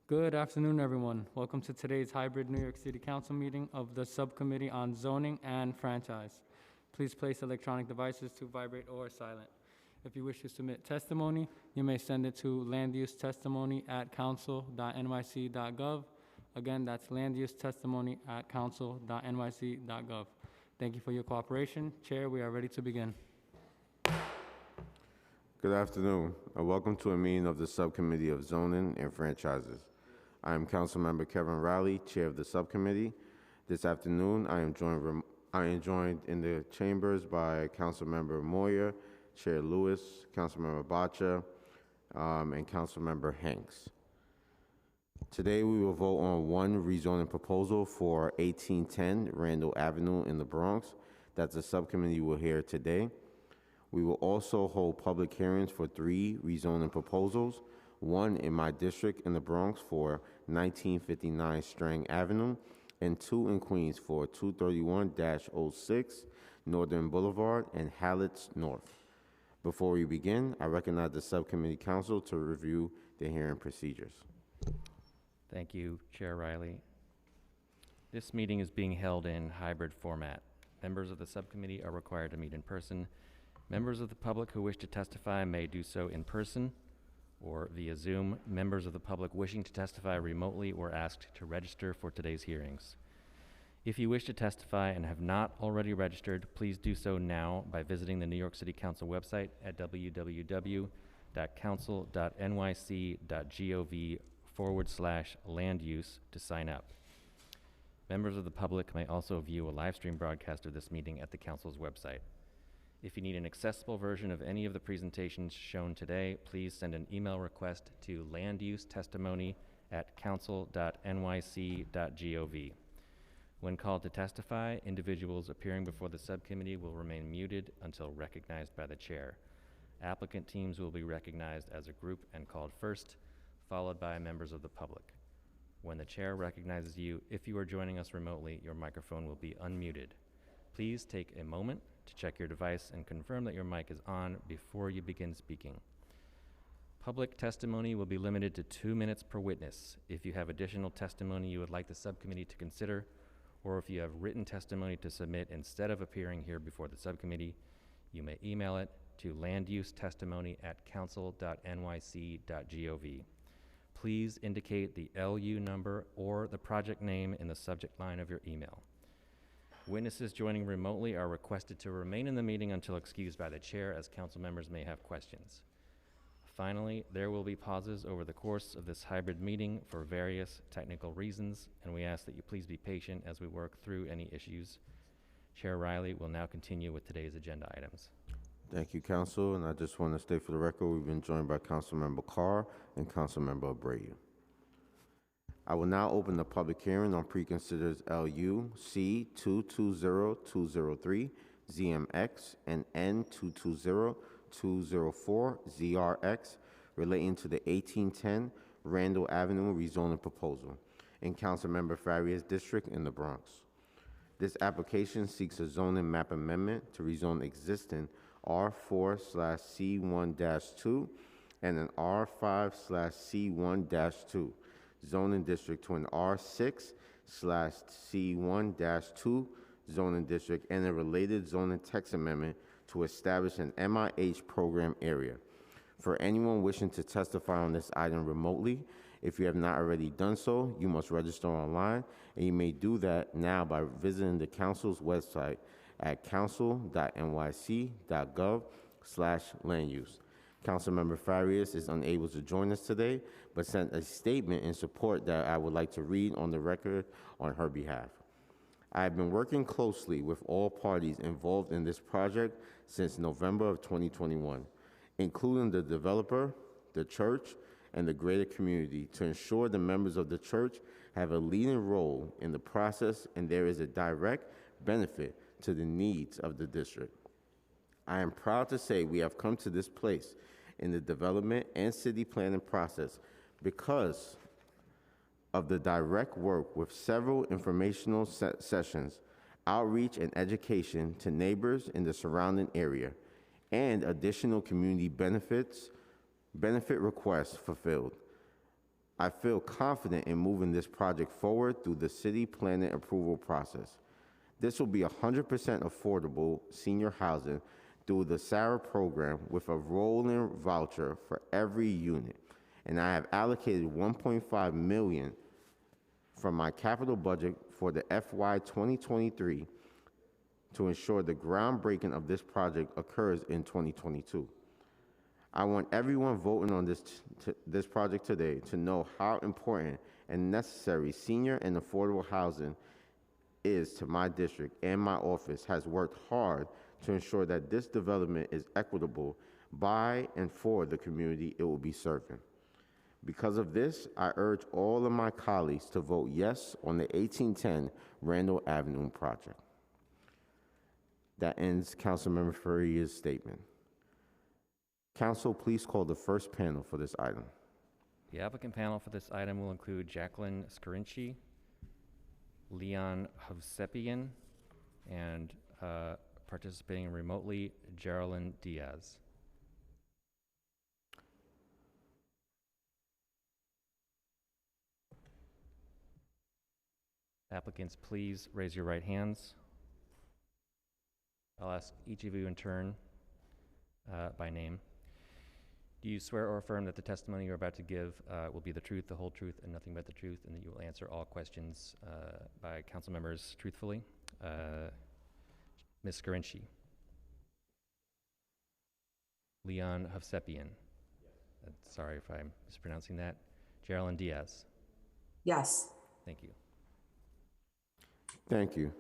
Good afternoon, everyone. Welcome to today's hybrid New York City Council meeting of the Subcommittee on Zoning and Franchise. Please place electronic devices to vibrate or silent. If you wish to submit testimony, you may send it to landusetestimony@council.nyc.gov. Again, that's landusetestimony@council.nyc.gov. Thank you for your cooperation. Chair, we are ready to begin. Good afternoon, and welcome to a meeting of the Subcommittee of Zoning and Franchises. I am Councilmember Kevin Riley, Chair of the Subcommittee. This afternoon, I am joined in the chambers by Councilmember Moyer, Chair Lewis, Councilmember Bacha, and Councilmember Hanks. Today, we will vote on one rezoning proposal for 1810 Randall Avenue in the Bronx that the subcommittee will hear today. We will also hold public hearings for three rezoning proposals, one in my district in the Bronx for 1959 Strang Avenue, and two in Queens for 231-06 Northern Boulevard and Hallett's North. Before we begin, I recognize the subcommittee counsel to review the hearing procedures. Thank you, Chair Riley. This meeting is being held in hybrid format. Members of the subcommittee are required to meet in person. Members of the public who wish to testify may do so in person or via Zoom. Members of the public wishing to testify remotely were asked to register for today's hearings. If you wish to testify and have not already registered, please do so now by visiting the New York City Council website at www.council.nyc.gov/land-use to sign up. Members of the public may also view a live stream broadcast of this meeting at the Council's website. If you need an accessible version of any of the presentations shown today, please send an email request to landusetestimony@council.nyc.gov. When called to testify, individuals appearing before the subcommittee will remain muted until recognized by the chair. Applicant teams will be recognized as a group and called first, followed by members of the public. When the chair recognizes you, if you are joining us remotely, your microphone will be unmuted. Please take a moment to check your device and confirm that your mic is on before you begin speaking. Public testimony will be limited to 2 minutes per witness. If you have additional testimony you would like the subcommittee to consider, or if you have written testimony to submit instead of appearing here before the subcommittee, you may email it to landusetestimony@council.nyc.gov. Please indicate the LU number or the project name in the subject line of your email. Witnesses joining remotely are requested to remain in the meeting until excused by the chair, as council members may have questions. Finally, there will be pauses over the course of this hybrid meeting for various technical reasons, and we ask that you please be patient as we work through any issues. Chair Riley will now continue with today's agenda items. Thank you, Council, and I just want to state for the record, we've been joined by Councilmember Carr and Councilmember Abreu. I will now open the public hearing on preconsiders LU C220203 ZMX and N220204 ZRX relating to the 1810 Randall Avenue rezoning proposal in Councilmember Faria's district in the Bronx. This application seeks a zoning map amendment to rezone existing R4/C1-2 and an R5/C1-2 zoning district to an R6/C1-2 zoning district and a related zoning text amendment to establish an MIH program area. For anyone wishing to testify on this item remotely, if you have not already done so, you must register online, and you may do that now by visiting the Council's website at council.nyc.gov/land-use. Councilmember Farias is unable to join us today, but sent a statement in support that I would like to read on the record on her behalf. I have been working closely with all parties involved in this project since November of 2021, including the developer, the church, and the greater community to ensure the members of the church have a leading role in the process and there is a direct benefit to the needs of the district. I am proud to say we have come to this place in the development and city planning process because of the direct work with several informational sessions, outreach and education to neighbors in the surrounding area, and additional community benefit requests fulfilled. I feel confident in moving this project forward through the city planning approval process. This will be 100% affordable senior housing through the SARA program with a rolling voucher for every unit. And I have allocated $1.5 million from my capital budget for the FY 2023 to ensure the groundbreaking of this project occurs in 2022. I want everyone voting on this project today to know how important and necessary senior and affordable housing is to my district, and my office has worked hard to ensure that this development is equitable by and for the community it will be serving. Because of this, I urge all of my colleagues to vote yes on the 1810 Randall Avenue project. That ends Councilmember Faria's statement. Council, please call the first panel for this item. The applicant panel for this item will include Jacqueline Scarinci, Leon Hovsepian, and participating remotely, Geraldine Diaz. Applicants, please raise your right hands. I'll ask each of you in turn by name. Do you swear or affirm that the testimony you're about to give will be the truth, the whole truth, and nothing but the truth, and that you will answer all questions by council members truthfully? Ms. Scarinci. Leon Hovsepian. Yes. Sorry if I'm mispronouncing that. Geraldine Diaz. Yes. Thank you. Thank you.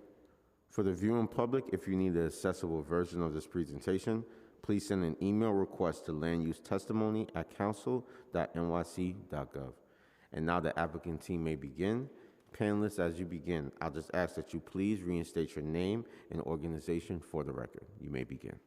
For the viewing public, if you need an accessible version of this presentation, please send an email request to landusetestimony@council.nyc.gov. And now the applicant team may begin. Panelists, as you begin, I'll just ask that you please reinstate your name and organization for the record. You may begin.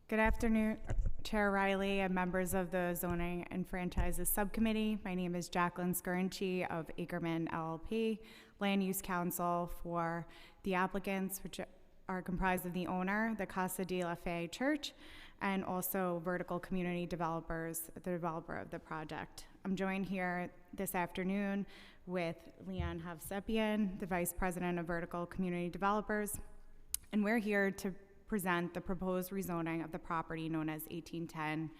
Good afternoon, Chair Riley and members of the Zoning and Franchises Subcommittee. My name is Jacqueline Scarinci of Ackerman LLP, Land Use Counsel for the applicants, which are comprised of the owner, the Casa de la Fe Church, and also Vertical Community Developers, the developer of the project. I'm joined here this afternoon with Leon Hovsepian, the Vice President of Vertical Community Developers, and we're here to present the proposed rezoning of the property known as 1810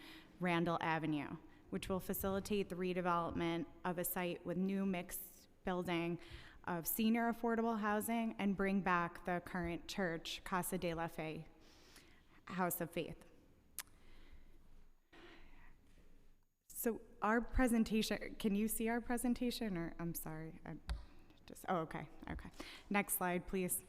Randall Avenue, which will facilitate the redevelopment of a site with new mixed building of senior affordable housing and bring back the current church, Casa de la Fe, House of Faith. So our presentation, can you see our presentation, or I'm sorry, okay. Next slide, please.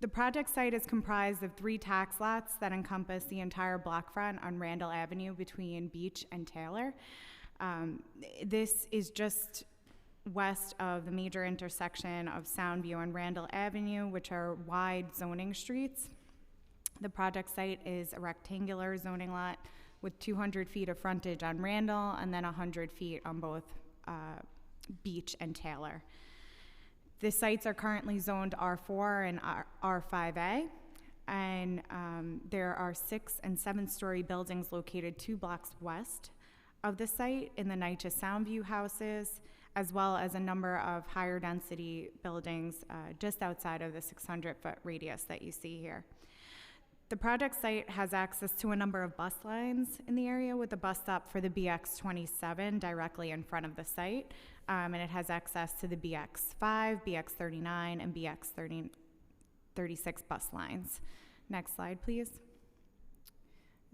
The project site is comprised of 3 tax lots that encompass the entire block front on Randall Avenue between Beach and Taylor. This is just west of the major intersection of Soundview and Randall Avenue, which are wide zoning streets. The project site is a rectangular zoning lot with 200 feet of frontage on Randall and then 100 feet on both Beach and Taylor. The sites are currently zoned R4 and R5A, and there are 6- and 7-story buildings located 2 blocks west of the site in the NYCC Soundview houses, as well as a number of higher density buildings just outside of the 600-foot radius that you see here. The project site has access to a number of bus lines in the area, with a bus stop for the BX27 directly in front of the site, and it has access to the BX5, BX39, and BX36 bus lines. Next slide, please.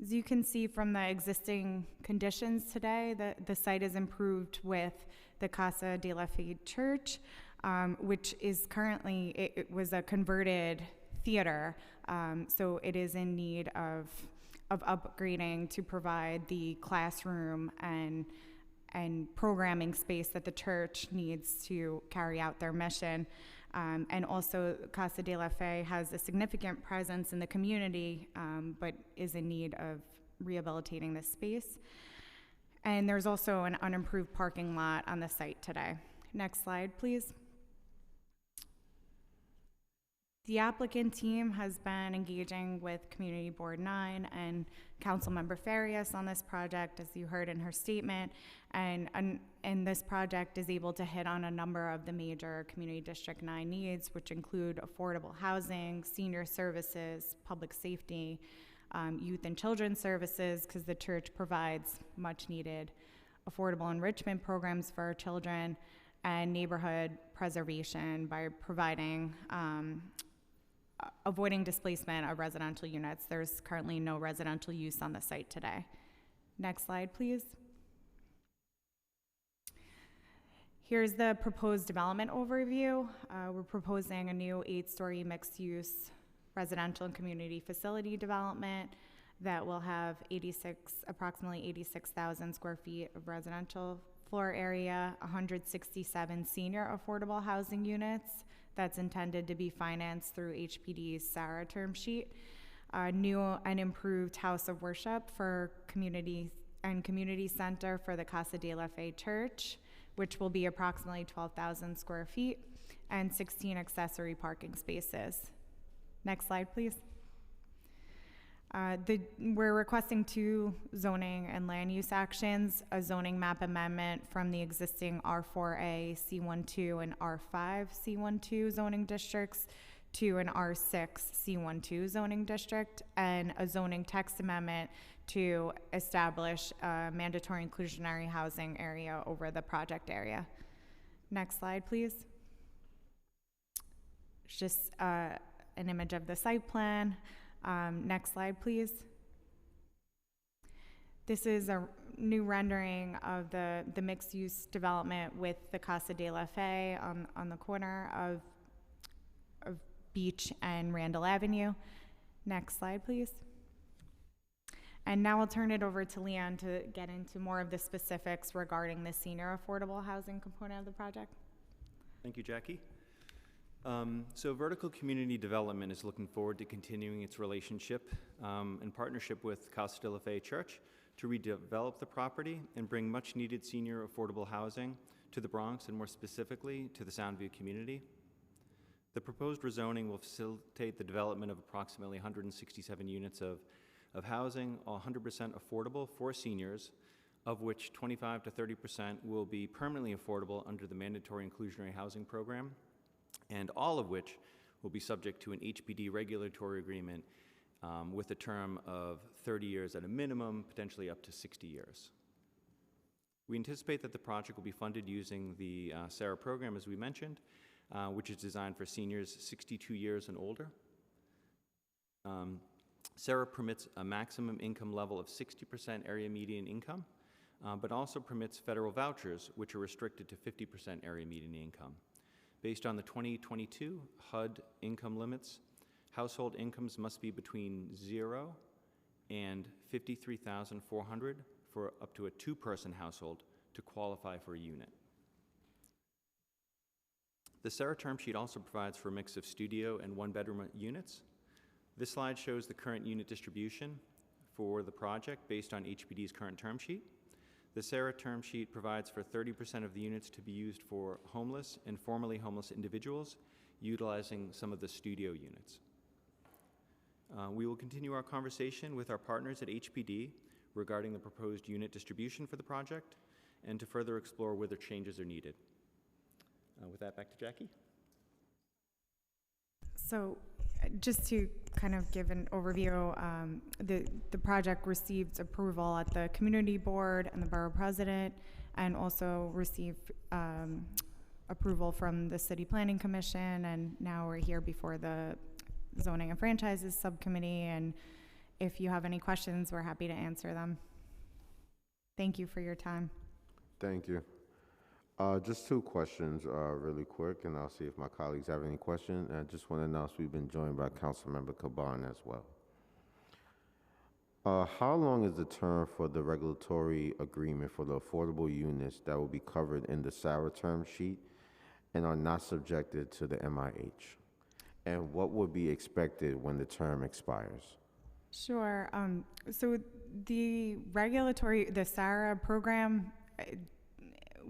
As you can see from the existing conditions today, the site is improved with the Casa de la Fe Church, which is currently, it was a converted theater, so it is in need of upgrading to provide the classroom and programming space that the church needs to carry out their mission. And also, Casa de la Fe has a significant presence in the community, but is in need of rehabilitating this space. And there's also an unimproved parking lot on the site today. Next slide, please. The applicant team has been engaging with Community Board 9 and Councilmember Farias on this project, as you heard in her statement, and this project is able to hit on a number of the major Community District 9 needs, which include affordable housing, senior services, public safety, youth and children's services, because the church provides much needed affordable enrichment programs for our children, and neighborhood preservation by providing avoiding displacement of residential units. There's currently no residential use on the site today. Next slide, please. Here's the proposed development overview. We're proposing a new 8-story mixed-use residential and community facility development that will have approximately 86,000 square feet of residential floor area, 167 senior affordable housing units that's intended to be financed through HPD's SARA term sheet, a new and improved house of worship for community center for the Casa de la Fe Church, which will be approximately 12,000 square feet, and 16 accessory parking spaces. Next slide, please. We're requesting 2 zoning and land use actions, a zoning map amendment from the existing R4A C12 and R5 C12 zoning districts to an R6 C12 zoning district, and a zoning text amendment to establish a mandatory inclusionary housing area over the project area. Next slide, please. It's just an image of the site plan. Next slide, please. This is a new rendering of the mixed-use development with the Casa de la Fe on the corner of Beach and Randall Avenue. Next slide, please. And now I'll turn it over to Leon to get into more of the specifics regarding the senior affordable housing component of the project. Thank you, Jackie. So Vertical Community Development is looking forward to continuing its relationship in partnership with Casa de la Fe Church to redevelop the property and bring much needed senior affordable housing to the Bronx, and more specifically to the Soundview community. The proposed rezoning will facilitate the development of approximately 167 units of housing, 100% affordable for seniors, of which 25 to 30% will be permanently affordable under the mandatory inclusionary housing program, and all of which will be subject to an HPD regulatory agreement with a term of 30 years at a minimum, potentially up to 60 years. We anticipate that the project will be funded using the SARA program, as we mentioned, which is designed for seniors 62 years and older. SARA permits a maximum income level of 60% area median income, but also permits federal vouchers, which are restricted to 50% area median income. Based on the 2022 HUD income limits, household incomes must be between 0 and $53,400 for up to a 2-person household to qualify for a unit. The SARA term sheet also provides for a mix of studio and 1-bedroom units. This slide shows the current unit distribution for the project based on HPD's current term sheet. The SARA term sheet provides for 30% of the units to be used for homeless and formerly homeless individuals, utilizing some of the studio units. We will continue our conversation with our partners at HPD regarding the proposed unit distribution for the project and to further explore whether changes are needed. With that, back to Jackie. So just to kind of give an overview, the project received approval at the community board and the borough president, and also received approval from the city planning commission, and now we're here before the zoning and franchises subcommittee, and if you have any questions, we're happy to answer them. Thank you for your time. Thank you. Just 2 questions really quick, and I'll see if my colleagues have any questions. I just want to announce we've been joined by Councilmember Caban as well. How long is the term for the regulatory agreement for the affordable units that will be covered in the SARA term sheet and are not subjected to the MIH? And what would be expected when the term expires? Sure. So the SARA program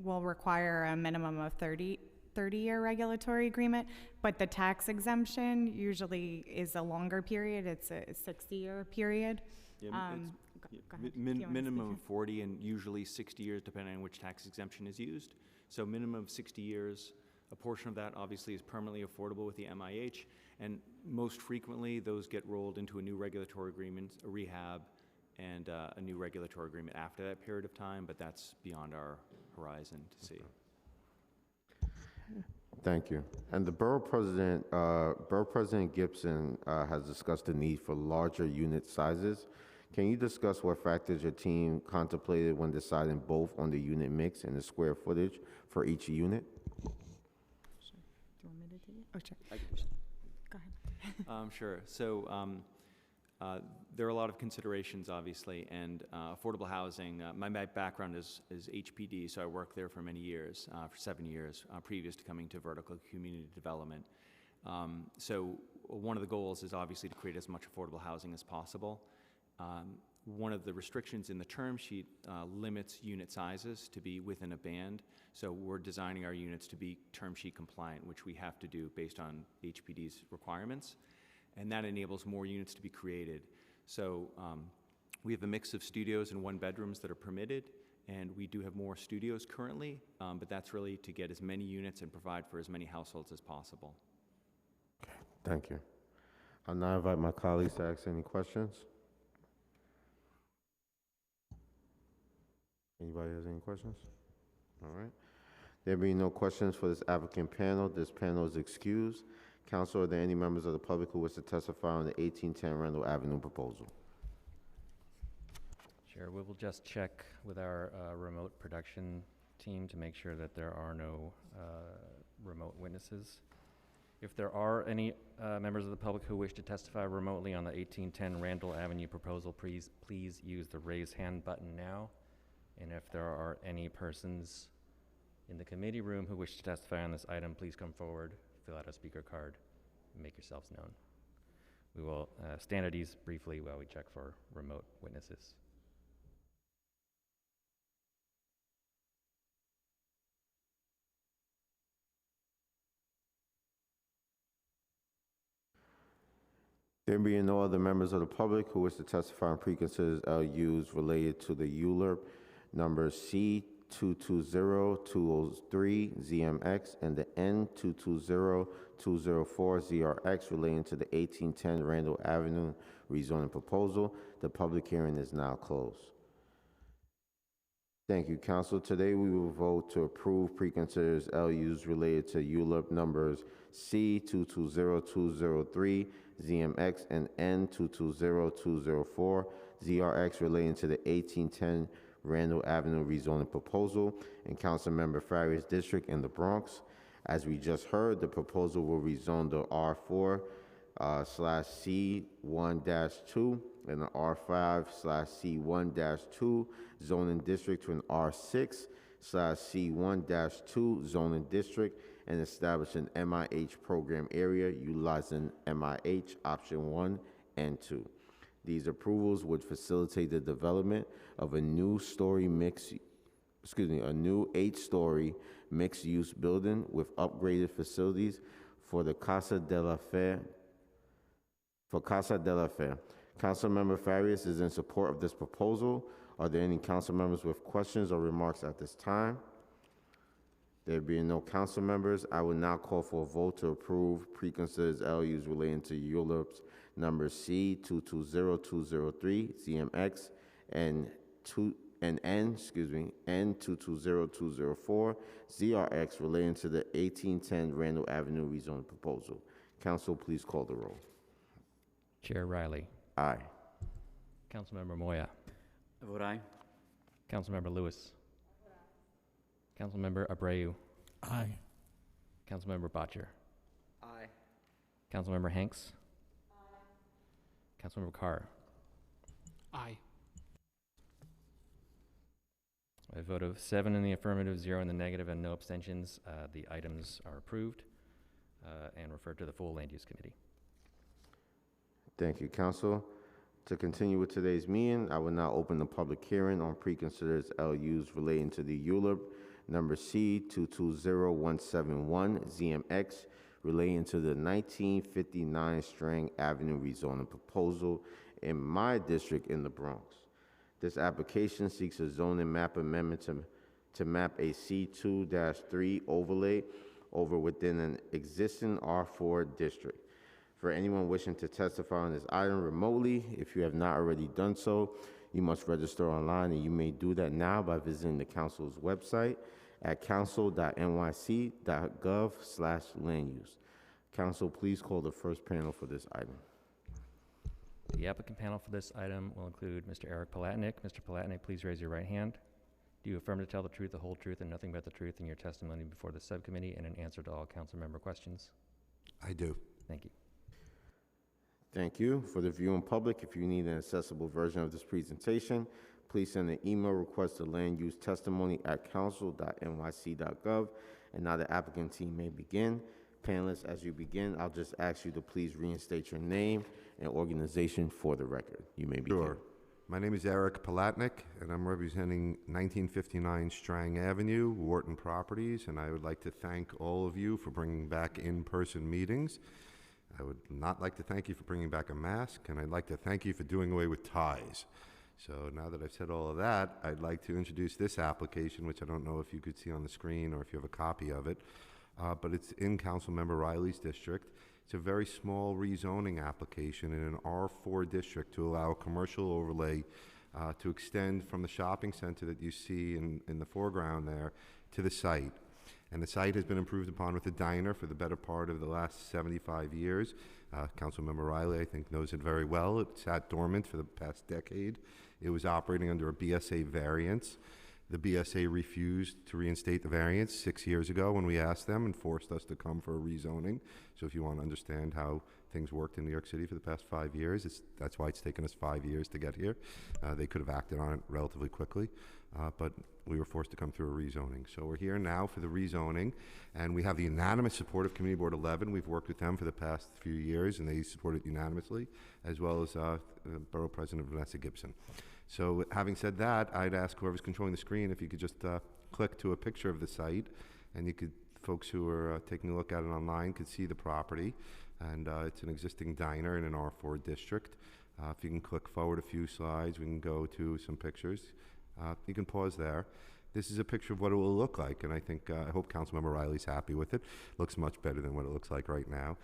will require a minimum of 30 30-year regulatory agreement, but the tax exemption usually is a longer period. It's a 60-year period. Yeah, Go ahead. minimum of 40 and usually 60 years, depending on which tax exemption is used. So minimum of 60 years. A portion of that obviously is permanently affordable with the MIH, and most frequently those get rolled into a new regulatory agreement, a rehab, and a new regulatory agreement after that period of time, but that's beyond our horizon to see. Thank you. And the Borough President Gibson has discussed the need for larger unit sizes. Can you discuss what factors your team contemplated when deciding both on the unit mix and the square footage for each unit? Sure. Do you want me to take it? Oh, sure. Go ahead. Sure. So there are a lot of considerations, obviously, and affordable housing. My background is HPD, so I worked there for many years, for 7 years, previous to coming to vertical community development. So one of the goals is obviously to create as much affordable housing as possible. One of the restrictions in the term sheet limits unit sizes to be within a band. So we're designing our units to be term sheet compliant, which we have to do based on HPD's requirements. And that enables more units to be created. So we have a mix of studios and one-bedrooms that are permitted, and we do have more studios currently, but that's really to get as many units and provide for as many households as possible. Okay, thank you. I'll now invite my colleagues to ask any questions. Anybody has any questions? All right. There being no questions for this applicant panel, this panel is excused. Council, are there any members of the public who wish to testify on the 1810 Randall Avenue proposal? Chair, we will just check with our remote production team to make sure that there are no remote witnesses. If there are any members of the public who wish to testify remotely on the 1810 Randall Avenue proposal, please use the raise hand button now. And if there are any persons in the committee room who wish to testify on this item, please come forward, fill out a speaker card, and make yourselves known. We will stand at ease briefly while we check for remote witnesses. There being no other members of the public who wish to testify on preconsidered LUs related to the ULURP number C220203ZMX and the N220204ZRX relating to the 1810 Randall Avenue rezoning proposal, the public hearing is now closed. Thank you, Council. Today we will vote to approve preconsidered LUs related to ULURP numbers C220203ZMX and N220204ZRX relating to the 1810 Randall Avenue rezoning proposal in Councilmember Farias District in the Bronx. As we just heard, the proposal will rezone the R4/C1-2 and the R5/C1-2 zoning district to an R6/C1-2 zoning district and establish an MIH program area utilizing MIH option 1 and 2. These approvals would facilitate the development of a new 8-story mixed-use building with upgraded facilities for the Casa de la Fe. Councilmember Farias is in support of this proposal. Are there any council members with questions or remarks at this time? There being no council members, I will now call for a vote to approve preconsidered LUs relating to ULURPs number C220203 ZMX and N220204 ZRX relating to the 1810 Randall Avenue rezoning proposal. Council, please call the roll. Chair Riley. Aye. Councilmember Moya. I vote aye. Councilmember Lewis. Councilmember Abreu. Aye. Councilmember Botcher. Aye. Councilmember Hanks. Aye. Councilmember Carr. Aye. A vote of 7 in the affirmative, 0 in the negative, and no abstentions. The items are approved and referred to the full Land Use Committee. Thank you, Council. To continue with today's meeting, I will now open the public hearing on preconsidered LUs relating to the ULURP number C220171 ZMX, relating to the 1959 Strang Avenue rezoning proposal in my district in the Bronx. This application seeks a zoning map amendment to map a C2-3 overlay over within an existing R4 district. For anyone wishing to testify on this item remotely, if you have not already done so, you must register online, and you may do that now by visiting the council's website at council.nyc.gov/land-use. Council, please call the first panel for this item. The applicant panel for this item will include Mr. Eric Palatnik. Mr. Palatnik, please raise your right hand. Do you affirm to tell the truth, the whole truth, and nothing but the truth in your testimony before the subcommittee and in answer to all council member questions? I do. Thank you. Thank you. For the viewing public, if you need an accessible version of this presentation, please send an email request to landusetestimony@council.nyc.gov. And now the applicant team may begin. Panelists, as you begin, I'll just ask you to please reinstate your name and organization for the record. You may begin. Sure. My name is Eric Palatnik, and I'm representing 1959 Strang Avenue, Wharton Properties, and I would like to thank all of you for bringing back in-person meetings. I would not like to thank you for bringing back a mask, and I'd like to thank you for doing away with ties. So now that I've said all of that, I'd like to introduce this application, which I don't know if you could see on the screen or if you have a copy of it, but it's in Councilmember Riley's district. It's a very small rezoning application in an R4 district to allow a commercial overlay to extend from the shopping center that you see in the foreground there to the site. And the site has been improved upon with a diner for the better part of the last 75 years. Councilmember Riley, I think, knows it very well. It sat dormant for the past decade. It was operating under a BSA variance. The BSA refused to reinstate the variance 6 years ago when we asked them, and forced us to come for a rezoning. So if you want to understand how things worked in New York City for the past 5 years, that's why it's taken us 5 years to get here. They could have acted on it relatively quickly, but we were forced to come through a rezoning. So we're here now for the rezoning, and we have the unanimous support of Community Board 11. We've worked with them for the past few years, and they support it unanimously, as well as Borough President Vanessa Gibson. So having said that, I'd ask whoever's controlling the screen if you could just click to a picture of the site, and you could, folks who are taking a look at it online could see the property. And it's an existing diner in an R4 district. If you can click forward a few slides, we can go to some pictures. You can pause there. This is a picture of what it will look like, and I think, I hope Councilmember Riley's happy with it. Looks much better than what it looks like right now.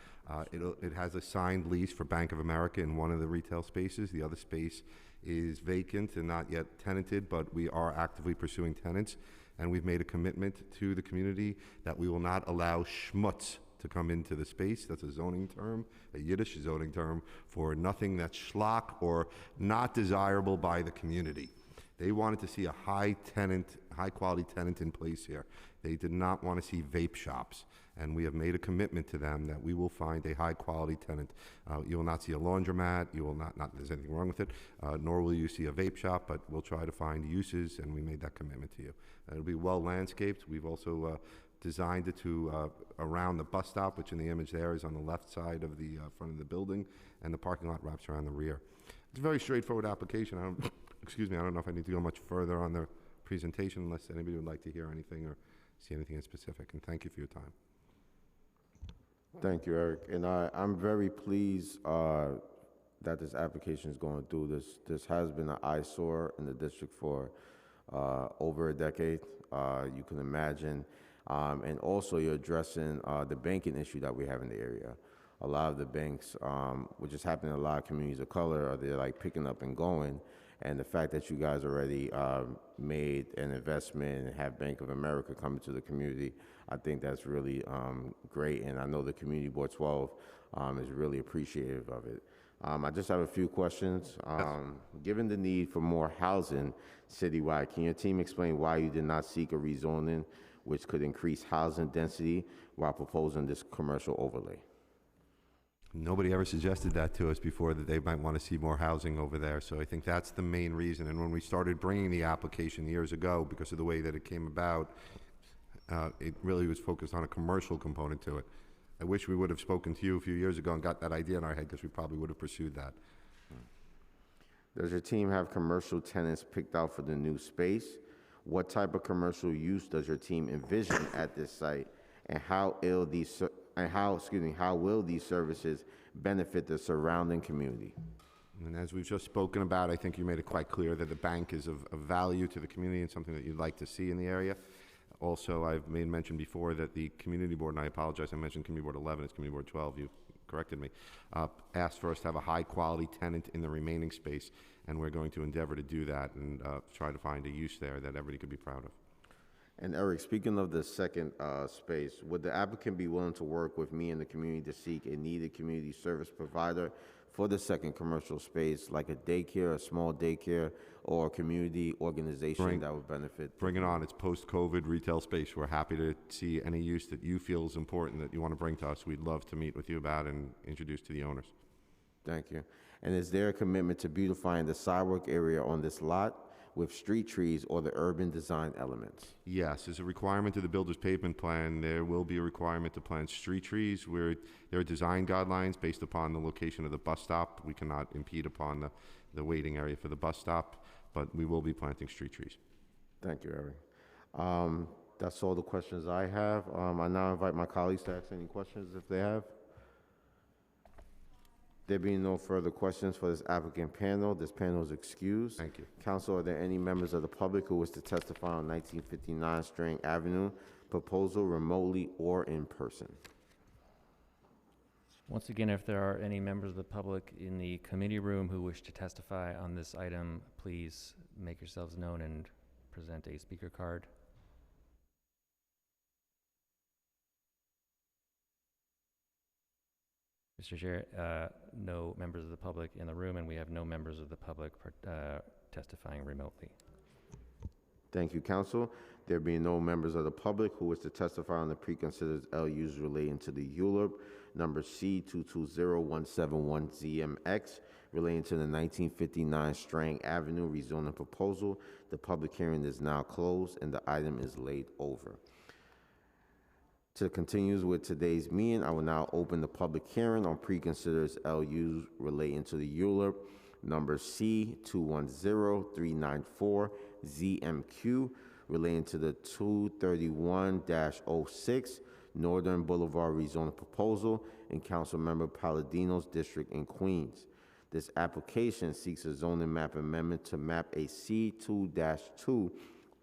It has a signed lease for Bank of America in one of the retail spaces. The other space is vacant and not yet tenanted, but we are actively pursuing tenants, and we've made a commitment to the community that we will not allow schmutz to come into the space. That's a zoning term, a Yiddish zoning term for nothing that's schlock or not desirable by the community. They wanted to see a high quality tenant in place here. They did not want to see vape shops, and we have made a commitment to them that we will find a high quality tenant. You will not see a laundromat, you will not there's anything wrong with it, nor will you see a vape shop, but we'll try to find uses, and we made that commitment to you. It'll be well landscaped. We've also designed it to around the bus stop, which in the image there is on the left side of the front of the building, and the parking lot wraps around the rear. It's a very straightforward application. I don't know if I need to go much further on the presentation unless anybody would like to hear anything or see anything in specific, and thank you for your time. Thank you, Eric. And I'm very pleased that this application is going through. This has been an eyesore in the district for over a decade, you can imagine. And also you're addressing the banking issue that we have in the area. A lot of the banks, which is happening in a lot of communities of color, they're like picking up and going. And the fact that you guys already made an investment and have Bank of America coming to the community, I think that's really great. And I know the Community Board 12 is really appreciative of it. I just have a few questions. Given the need for more housing citywide, can your team explain why you did not seek a rezoning which could increase housing density while proposing this commercial overlay? Nobody ever suggested that to us before, that they might want to see more housing over there. So I think that's the main reason. And when we started bringing the application years ago, because of the way that it came about, it really was focused on a commercial component to it. I wish we would have spoken to you a few years ago and got that idea in our head, because we probably would have pursued that. Does your team have commercial tenants picked out for the new space? What type of commercial use does your team envision at this site, and how will these services benefit the surrounding community? And as we've just spoken about, I think you made it quite clear that the bank is of value to the community and something that you'd like to see in the area. Also, I've made mention before that the community board, and I apologize, I mentioned community board 11, it's community board 12, you corrected me, asked for us to have a high-quality tenant in the remaining space, and we're going to endeavor to do that and try to find a use there that everybody could be proud of. And Eric, speaking of the second space, would the applicant be willing to work with me and the community to seek a needed community service provider for the second commercial space, like a daycare, a small daycare, or a community organization that would benefit? Bring it on. It's post-COVID retail space. We're happy to see any use that you feel is important that you want to bring to us. We'd love to meet with you about and introduce to the owners. Thank you. And is there a commitment to beautifying the sidewalk area on this lot with street trees or the urban design elements? Yes, as a requirement of the builder's pavement plan, there will be a requirement to plant street trees where there are design guidelines based upon the location of the bus stop. We cannot impede upon the waiting area for the bus stop, but we will be planting street trees. Thank you, Eric. That's all the questions I have. I now invite my colleagues to ask any questions if they have. There being no further questions for this applicant panel, this panel is excused. Thank you. Council, are there any members of the public who wish to testify on 1959 Strang Avenue proposal remotely or in person? Once again, if there are any members of the public in the committee room who wish to testify on this item, please make yourselves known and present a speaker card. Mr. Chair, no members of the public in the room, and we have no members of the public testifying remotely. Thank you, Council. There being no members of the public who wish to testify on the preconsidered LUs relating to the ULURP number C220171ZMX relating to the 1959 Strang Avenue rezoning proposal, the public hearing is now closed and the item is laid over. To continue with today's meeting, I will now open the public hearing on preconsidered LUs relating to the ULURP number C239394ZMQ relating to the 231-06 Northern Boulevard rezoning proposal in Councilmember Palladino's district in Queens. This application seeks a zoning map amendment to map a C2-2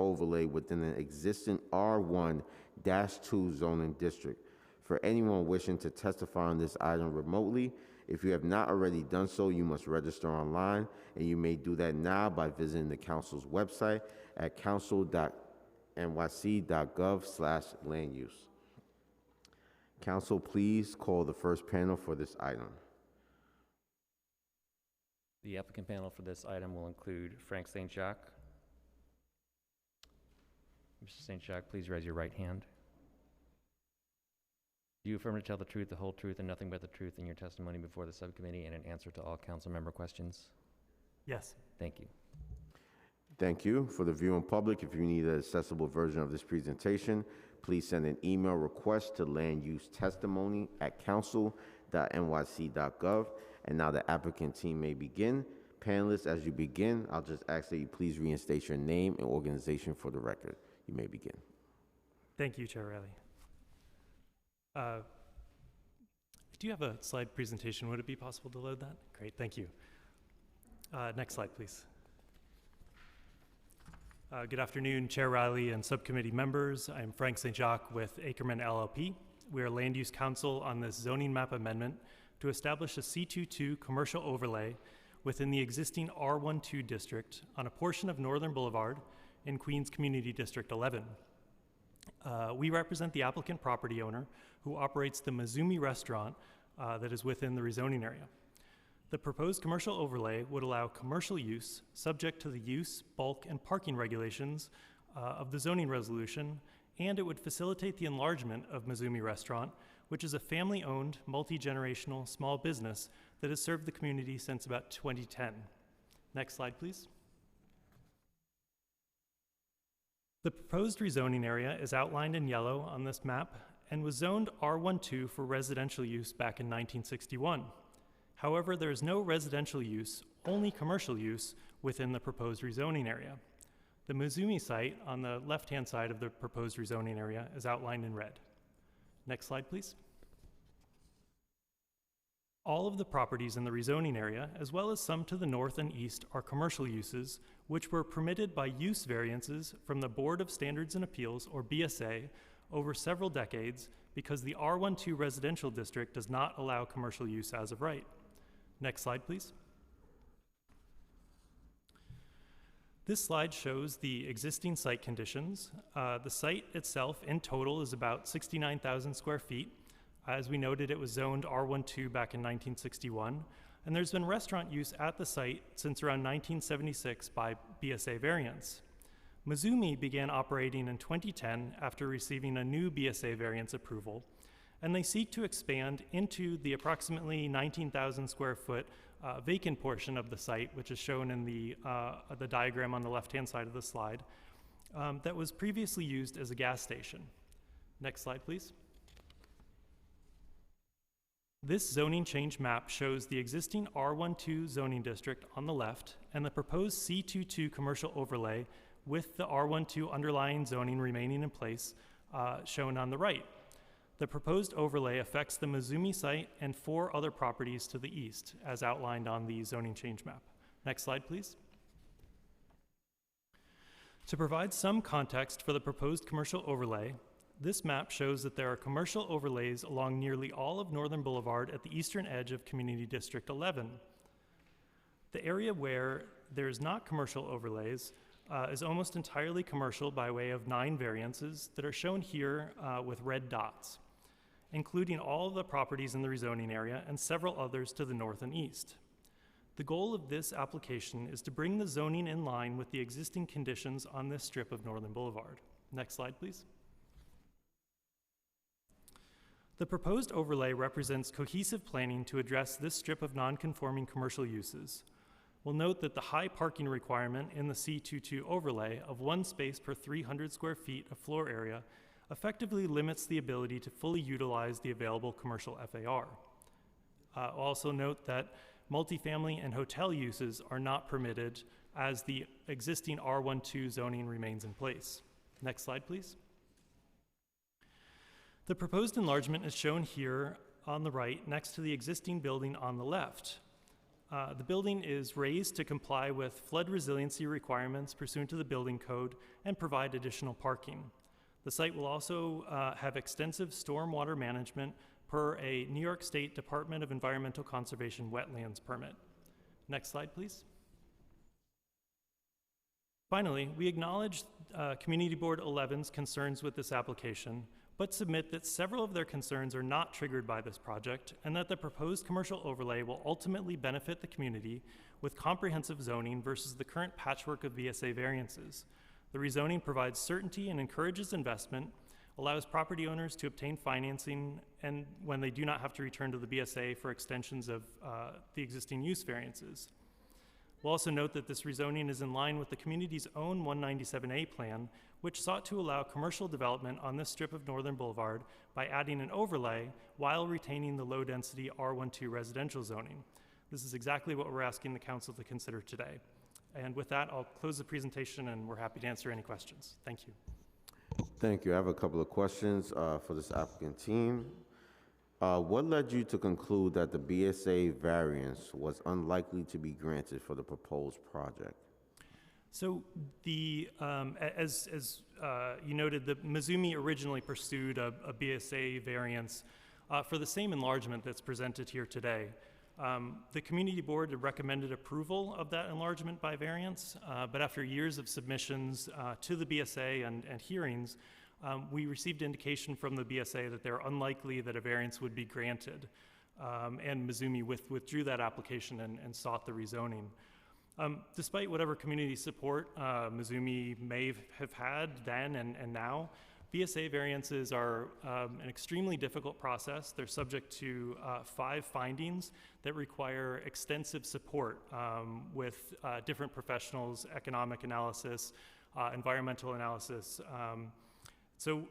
overlay within an existing R1-2 zoning district. For anyone wishing to testify on this item remotely, if you have not already done so, you must register online, and you may do that now by visiting the Council's website at council.nyc.gov/land-use. Council, please call the first panel for this item. The applicant panel for this item will include Frank St. Jacques. Mr. St. Jacques, please raise your right hand. Do you affirm to tell the truth, the whole truth, and nothing but the truth in your testimony before the subcommittee and in answer to all council member questions? Yes. Thank you. Thank you. For the viewing public, if you need an accessible version of this presentation, please send an email request to landusetestimony@council.nyc.gov. And now the applicant team may begin. Panelists, as you begin, I'll just ask that you please reinstate your name and organization for the record. You may begin. Thank you, Chair Riley. Do you have a slide presentation? Would it be possible to load that? Great, thank you. Next slide, please. Good afternoon, Chair Riley and subcommittee members. I'm Frank St. Jacques with Ackerman LLP. We are Land Use Council on this zoning map amendment to establish a C22 commercial overlay within the existing R12 district on a portion of Northern Boulevard in Queens Community District 11. We represent the applicant property owner who operates the Mizumi restaurant that is within the rezoning area. The proposed commercial overlay would allow commercial use subject to the use, bulk, and parking regulations of the zoning resolution, and it would facilitate the enlargement of Mizumi Restaurant, which is a family-owned, multi-generational small business that has served the community since about 2010. Next slide, please. The proposed rezoning area is outlined in yellow on this map and was zoned R12 for residential use back in 1961. However, there is no residential use, only commercial use within the proposed rezoning area. The Mizumi site on the left-hand side of the proposed rezoning area is outlined in red. Next slide, please. All of the properties in the rezoning area, as well as some to the north and east, are commercial uses, which were permitted by use variances from the Board of Standards and Appeals, or BSA, over several decades because the R12 residential district does not allow commercial use as of right. Next slide, please. This slide shows the existing site conditions. The site itself in total is about 69,000 square feet. As we noted, it was zoned R12 back in 1961, and there's been restaurant use at the site since around 1976 by BSA variance. Mizumi began operating in 2010 after receiving a new BSA variance approval, and they seek to expand into the approximately 19,000 square foot vacant portion of the site, which is shown in the diagram on the left-hand side of the slide, that was previously used as a gas station. Next slide, please. This zoning change map shows the existing R12 zoning district on the left and the proposed C22 commercial overlay with the R12 underlying zoning remaining in place shown on the right. The proposed overlay affects the Mizumi site and 4 other properties to the east, as outlined on the zoning change map. Next slide, please. To provide some context for the proposed commercial overlay, this map shows that there are commercial overlays along nearly all of Northern Boulevard at the eastern edge of Community District 11. The area where there's not commercial overlays is almost entirely commercial by way of 9 variances that are shown here with red dots, including all of the properties in the rezoning area and several others to the north and east. The goal of this application is to bring the zoning in line with the existing conditions on this strip of Northern Boulevard. Next slide, please. The proposed overlay represents cohesive planning to address this strip of non-conforming commercial uses. We'll note that the high parking requirement in the C22 overlay of 1 space per 300 square feet of floor area effectively limits the ability to fully utilize the available commercial FAR. Also note that multifamily and hotel uses are not permitted as the existing R12 zoning remains in place. Next slide, please. The proposed enlargement is shown here on the right next to the existing building on the left. The building is raised to comply with flood resiliency requirements pursuant to the building code and provide additional parking. The site will also have extensive stormwater management per a New York State Department of Environmental Conservation wetlands permit. Next slide, please. Finally, we acknowledge Community Board 11's concerns with this application, but submit that several of their concerns are not triggered by this project and that the proposed commercial overlay will ultimately benefit the community with comprehensive zoning versus the current patchwork of BSA variances. The rezoning provides certainty and encourages investment, allows property owners to obtain financing and when they do not have to return to the BSA for extensions of the existing use variances. We'll also note that this rezoning is in line with the community's own 197A plan, which sought to allow commercial development on this strip of Northern Boulevard by adding an overlay while retaining the low-density R12 residential zoning. This is exactly what we're asking the council to consider today. And with that, I'll close the presentation and we're happy to answer any questions. Thank you. Thank you. I have a couple of questions for this applicant team. What led you to conclude that the BSA variance was unlikely to be granted for the proposed project? So as you noted, the Mizumi originally pursued a BSA variance for the same enlargement that's presented here today. The community board had recommended approval of that enlargement by variance, but after years of submissions to the BSA and hearings, we received indication from the BSA that they're unlikely that a variance would be granted, and Mizumi withdrew that application and sought the rezoning. Despite whatever community support Mizumi may have had then and now, BSA variances are an extremely difficult process. They're subject to 5 findings that require extensive support with different professionals, economic analysis, environmental analysis. So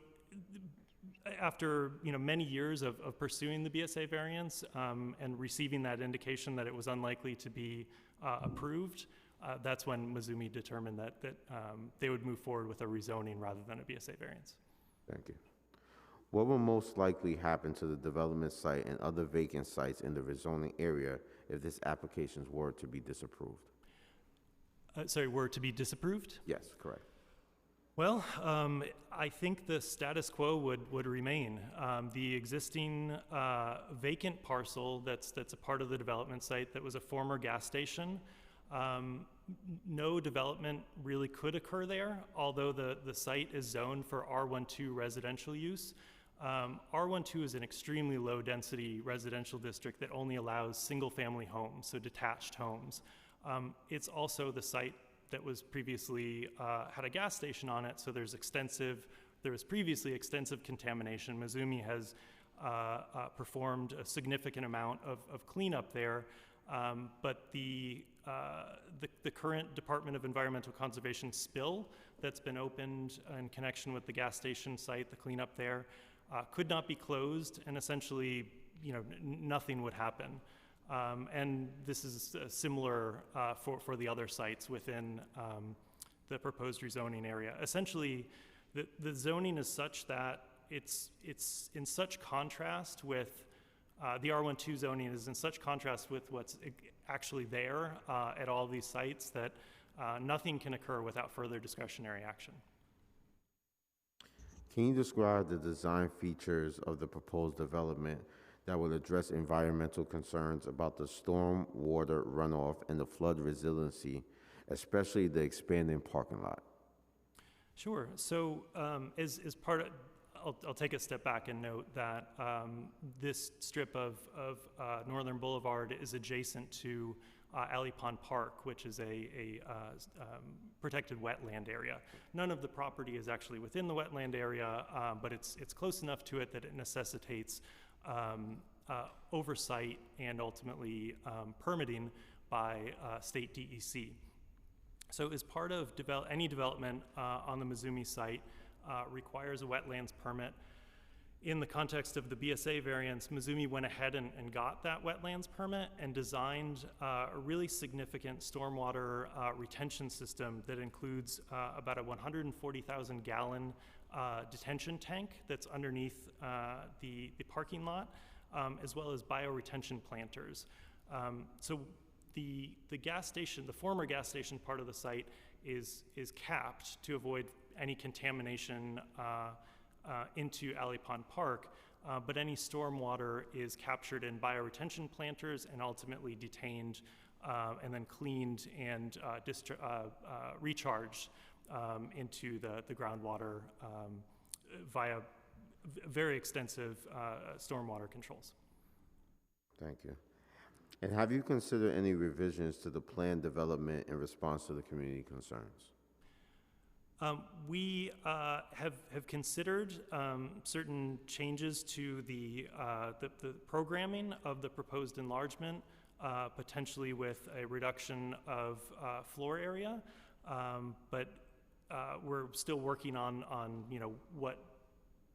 after many years of pursuing the BSA variance and receiving that indication that it was unlikely to be approved, that's when Mizumi determined that they would move forward with a rezoning rather than a BSA variance. Thank you. What will most likely happen to the development site and other vacant sites in the rezoning area if this application were to be disapproved? Sorry, were to be disapproved? Yes, correct. Well, I think the status quo would remain. The existing vacant parcel that's a part of the development site that was a former gas station, no development really could occur there, although the site is zoned for R12 residential use. R12 is an extremely low density residential district that only allows single family homes, so detached homes. It's also the site that was previously had a gas station on it, so there was previously extensive contamination. Mizumi has performed a significant amount of cleanup there, but the current Department of Environmental Conservation spill that's been opened in connection with the gas station site, the cleanup there, could not be closed, and essentially, nothing would happen. And this is similar for the other sites within the proposed rezoning area. Essentially, the zoning is such that it's in such contrast with the R12 zoning is in such contrast with what's actually there at all these sites that nothing can occur without further discretionary action. Can you describe the design features of the proposed development that will address environmental concerns about the storm water runoff and the flood resiliency, especially the expanding parking lot? Sure. So as part of, I'll take a step back and note that this strip of Northern Boulevard is adjacent to Alley Pond Park, which is a protected wetland area. None of the property is actually within the wetland area, but it's close enough to it that it necessitates oversight and ultimately permitting by state DEC. So as part of any development on the Mizumi site requires a wetlands permit. In the context of the BSA variance, Mizumi went ahead and got that wetlands permit and designed a really significant stormwater retention system that includes about a 140,000 gallon detention tank that's underneath the parking lot, as well as bioretention planters. So the gas station, the former gas station part of the site is capped to avoid any contamination into Alley Pond Park, but any stormwater is captured in bioretention planters and ultimately detained and then cleaned and recharged into the groundwater via very extensive stormwater controls. Thank you. And have you considered any revisions to the planned development in response to the community concerns? We have considered certain changes to the programming of the proposed enlargement, potentially with a reduction of floor area, but we're still working on what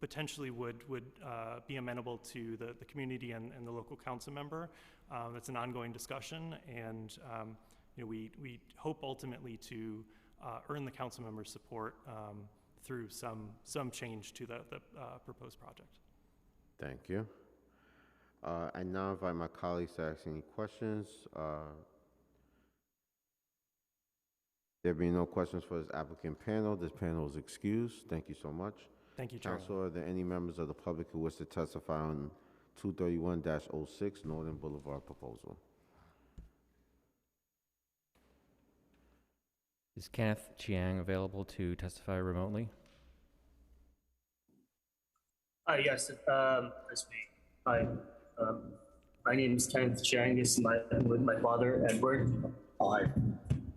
potentially would be amenable to the community and the local council member. That's an ongoing discussion, and we hope ultimately to earn the council member's support through some change to the proposed project. Thank you. I now invite my colleagues to ask any questions. There being no questions for this applicant panel, this panel is excused. Thank you so much. Thank you, Chair. Council, are there any members of the public who wish to testify on 231-06 Northern Boulevard proposal? Is Kenneth Chiang available to testify remotely? Yes, that's me. Hi, my name is Kenneth Chiang. This is with my father, Edward. Hi.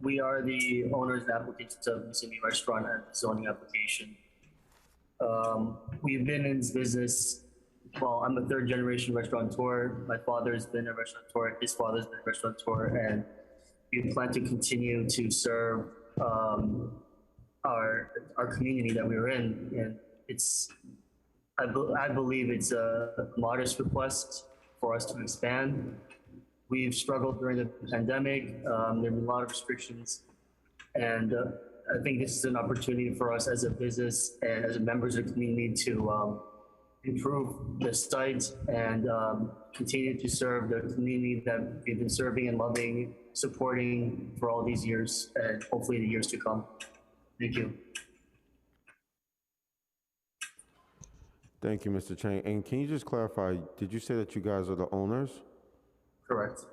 We are the owners and applicants of Mizumi Restaurant and zoning application. We've been in this business, well, I'm a third generation restaurateur. My father's been a restaurateur, his father's been a restaurateur, and we plan to continue to serve our community that we're in. And it's, I believe it's a modest request for us to expand. We've struggled during the pandemic. There have been a lot of restrictions, and I think this is an opportunity for us as a business and as members of the community to improve the site and continue to serve the community that we've been serving and loving, supporting for all these years, and hopefully the years to come. Thank you. Thank you, Mr. Chang. And can you just clarify, did you say that you guys are the owners? Correct.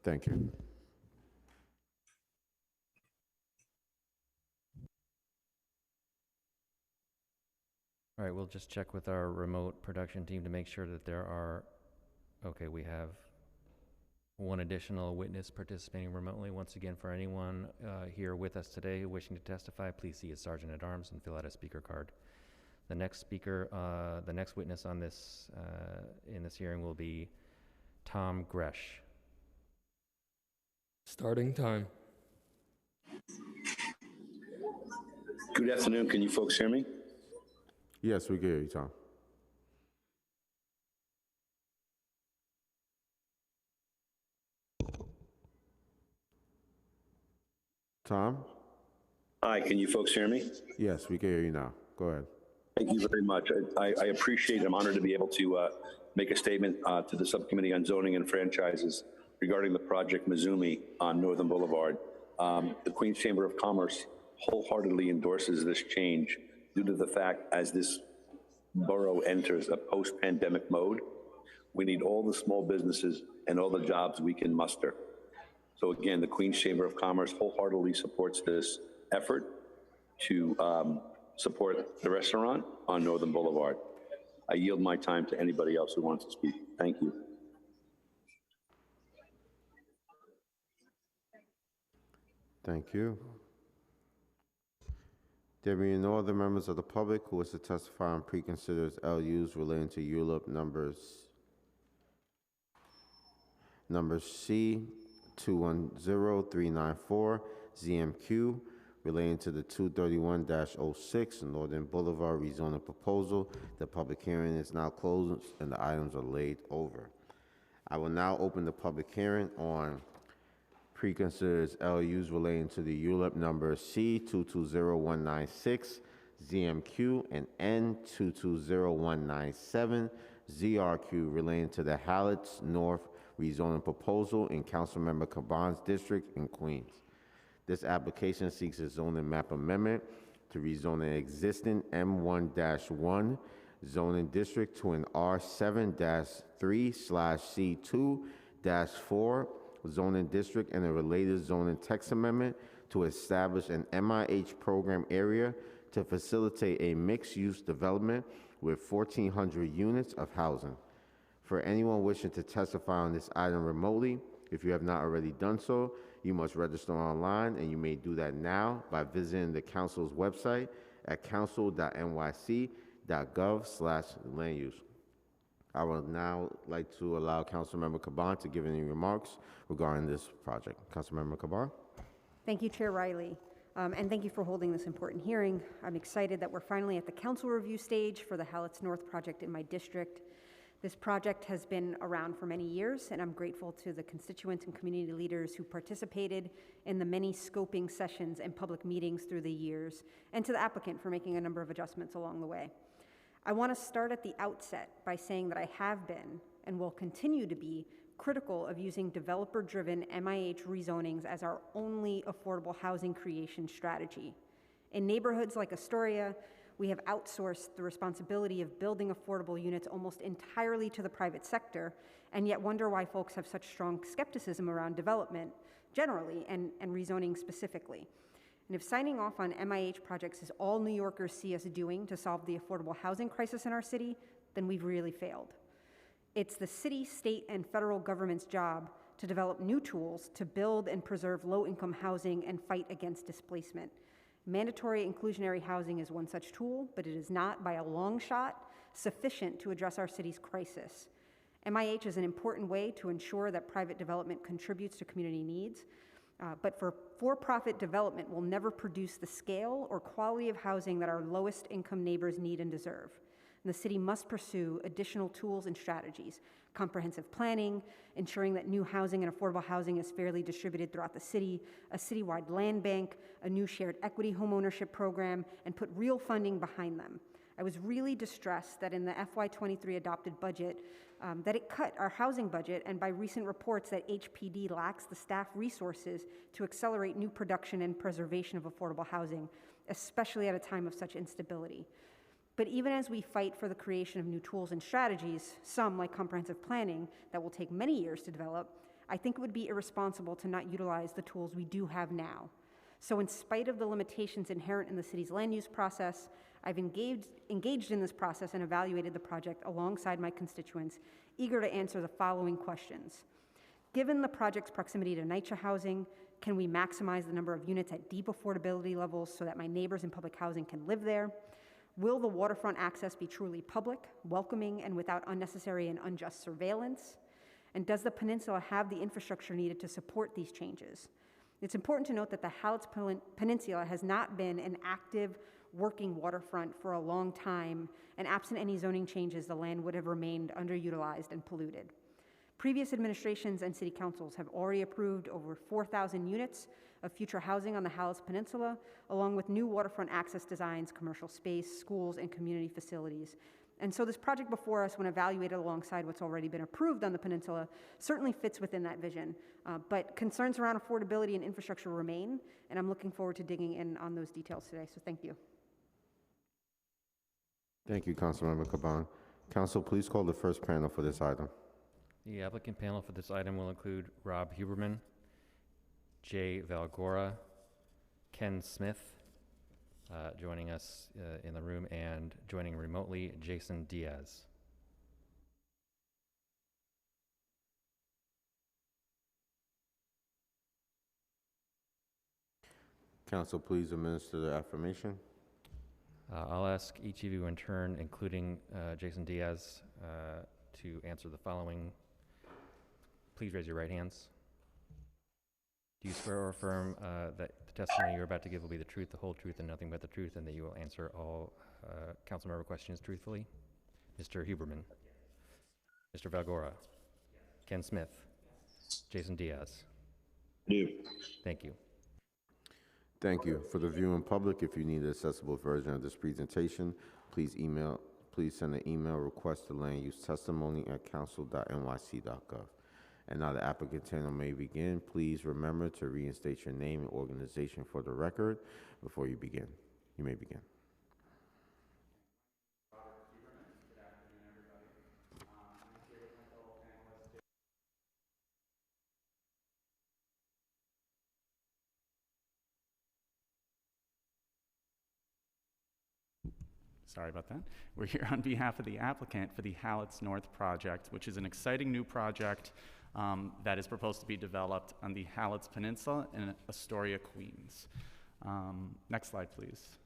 Thank you. All right, we'll just check with our remote production team to make sure that there are, okay, we have one additional witness participating remotely. Once again, for anyone here with us today wishing to testify, please see a sergeant at arms and fill out a speaker card. The next speaker, the next witness on this, in this hearing will be Tom Gresh. Starting time. Good afternoon. Can you folks hear me? Yes, we can hear you, Tom. Tom? Hi, can you folks hear me? Yes, we can hear you now. Go ahead. Thank you very much. I appreciate it. I'm honored to be able to make a statement to the Subcommittee on Zoning and Franchises regarding the project Mizumi on Northern Boulevard. The Queens Chamber of Commerce wholeheartedly endorses this change due to the fact as this borough enters a post-pandemic mode, we need all the small businesses and all the jobs we can muster. So again, the Queens Chamber of Commerce wholeheartedly supports this effort to support the restaurant on Northern Boulevard. I yield my time to anybody else who wants to speak. Thank you. Thank you. There being no other members of the public who wish to testify on preconsidered LUs relating to ULIP numbers C 210394 ZMQ relating to the 231-06 Northern Boulevard rezoning proposal. The public hearing is now closed and the items are laid over. I will now open the public hearing on preconsidered LUs relating to the ULIP number C220196 ZMQ and N220197 ZRQ relating to the Hallett's North rezoning proposal in Councilmember Caban's district in Queens. This application seeks a zoning map amendment to rezone an existing M1-1 zoning district to an R7-3/C2-4 zoning district and a related zoning text amendment to establish an MIH program area to facilitate a mixed-use development with 1,400 units of housing. For anyone wishing to testify on this item remotely, if you have not already done so, you must register online, and you may do that now by visiting the council's website at council.nyc.gov/land use. I would now like to allow Councilmember Caban to give any remarks regarding this project. Councilmember Caban. Thank you, Chair Riley, and thank you for holding this important hearing. I'm excited that we're finally at the council review stage for the Hallett's North project in my district. This project has been around for many years, and I'm grateful to the constituents and community leaders who participated in the many scoping sessions and public meetings through the years, and to the applicant for making a number of adjustments along the way. I want to start at the outset by saying that I have been and will continue to be critical of using developer-driven MIH rezonings as our only affordable housing creation strategy. In neighborhoods like Astoria, we have outsourced the responsibility of building affordable units almost entirely to the private sector, and yet wonder why folks have such strong skepticism around development generally and rezoning specifically. And if signing off on MIH projects is all New Yorkers see us doing to solve the affordable housing crisis in our city, then we've really failed. It's the city, state, and federal government's job to develop new tools to build and preserve low-income housing and fight against displacement. Mandatory inclusionary housing is one such tool, but it is not, by a long shot, sufficient to address our city's crisis. MIH is an important way to ensure that private development contributes to community needs, but for-profit development will never produce the scale or quality of housing that our lowest income neighbors need and deserve. and the city must pursue additional tools and strategies, comprehensive planning, ensuring that new housing and affordable housing is fairly distributed throughout the city, a citywide land bank, a new shared equity homeownership program, and put real funding behind them. I was really distressed that in the FY23 adopted budget, that it cut our housing budget, and by recent reports that HPD lacks the staff resources to accelerate new production and preservation of affordable housing, especially at a time of such instability. But even as we fight for the creation of new tools and strategies, some like comprehensive planning that will take many years to develop, I think it would be irresponsible to not utilize the tools we do have now. So in spite of the limitations inherent in the city's land use process, I've engaged in this process and evaluated the project alongside my constituents, eager to answer the following questions. Given the project's proximity to NYCHA housing, can we maximize the number of units at deep affordability levels so that my neighbors in public housing can live there? Will the waterfront access be truly public, welcoming, and without unnecessary and unjust surveillance? And does the peninsula have the infrastructure needed to support these changes? It's important to note that the Hallett's Peninsula has not been an active, working waterfront for a long time, and absent any zoning changes, the land would have remained underutilized and polluted. Previous administrations and city councils have already approved over 4,000 units of future housing on the Hallett's Peninsula, along with new waterfront access designs, commercial space, schools, and community facilities. And so this project before us, when evaluated alongside what's already been approved on the peninsula, certainly fits within that vision. But concerns around affordability and infrastructure remain, and I'm looking forward to digging in on those details today, so thank you. Thank you, Councilmember Caban. Council, please call the first panel for this item. The applicant panel for this item will include Rob Huberman, Jay Valgora, Ken Smith, joining us in the room, and joining remotely, Jason Diaz. Council, please administer the affirmation. I'll ask each of you in turn, including Jason Diaz, to answer the following. Please raise your right hands. Do you swear or affirm that the testimony you're about to give will be the truth, the whole truth, and nothing but the truth, and that you will answer all council member questions truthfully? Mr. Huberman. Mr. Valgora. Ken Smith. Jason Diaz. Do. Thank you. Thank you. For the viewing public, if you need an accessible version of this presentation, please send an email request to landusetestimony@council.nyc.gov. And now the applicant panel may begin. Please remember to reinstate your name and organization for the record before you begin. You may begin. Sorry about that. We're here on behalf of the applicant for the Hallett's North project, which is an exciting new project that is proposed to be developed on the Hallett's Peninsula in Astoria, Queens. Next slide, please.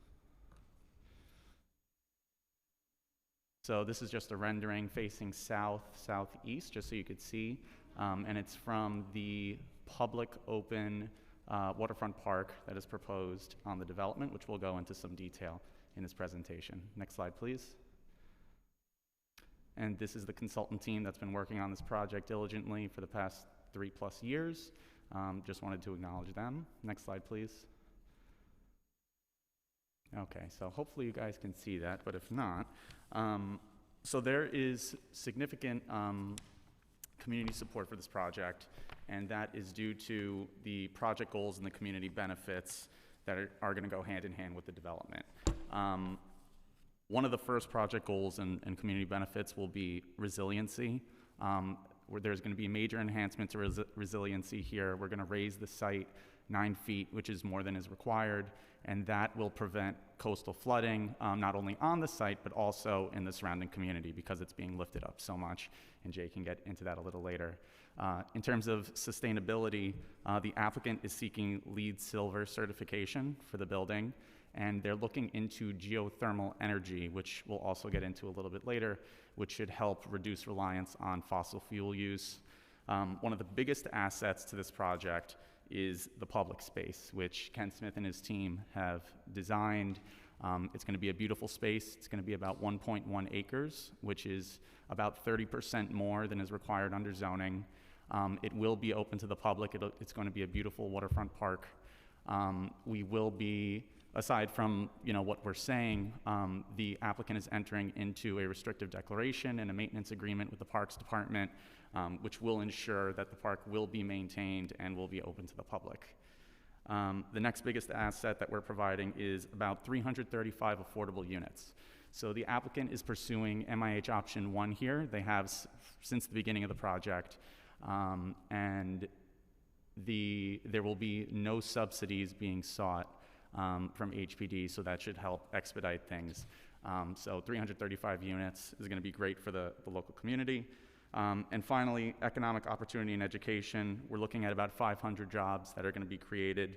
So this is just a rendering facing southeast, just so you could see, and it's from the public open waterfront park that is proposed on the development, which we'll go into some detail in this presentation. Next slide, please. And this is the consultant team that's been working on this project diligently for the past 3+ years. Just wanted to acknowledge them. Next slide, please. Okay, so hopefully you guys can see that, but if not, so there is significant community support for this project, and that is due to the project goals and the community benefits that are going to go hand in hand with the development. One of the first project goals and community benefits will be resiliency, where there's going to be major enhancement to resiliency here. We're going to raise the site 9 feet, which is more than is required, and that will prevent coastal flooding, not only on the site, but also in the surrounding community because it's being lifted up so much, and Jay can get into that a little later. In terms of sustainability, the applicant is seeking LEED Silver certification for the building, and they're looking into geothermal energy, which we'll also get into a little bit later, which should help reduce reliance on fossil fuel use. One of the biggest assets to this project is the public space, which Ken Smith and his team have designed, It's going to be a beautiful space. It's going to be about 1.1 acres, which is about 30% more than is required under zoning. It will be open to the public. It's going to be a beautiful waterfront park. We will be, aside from what we're saying, the applicant is entering into a restrictive declaration and a maintenance agreement with the Parks Department, which will ensure that the park will be maintained and will be open to the public. The next biggest asset that we're providing is about 335 affordable units. So the applicant is pursuing MIH option 1 here. They have since the beginning of the project, and there will be no subsidies being sought from HPD, so that should help expedite things. So 335 units is going to be great for the local community. And finally, economic opportunity and education. We're looking at about 500 jobs that are going to be created,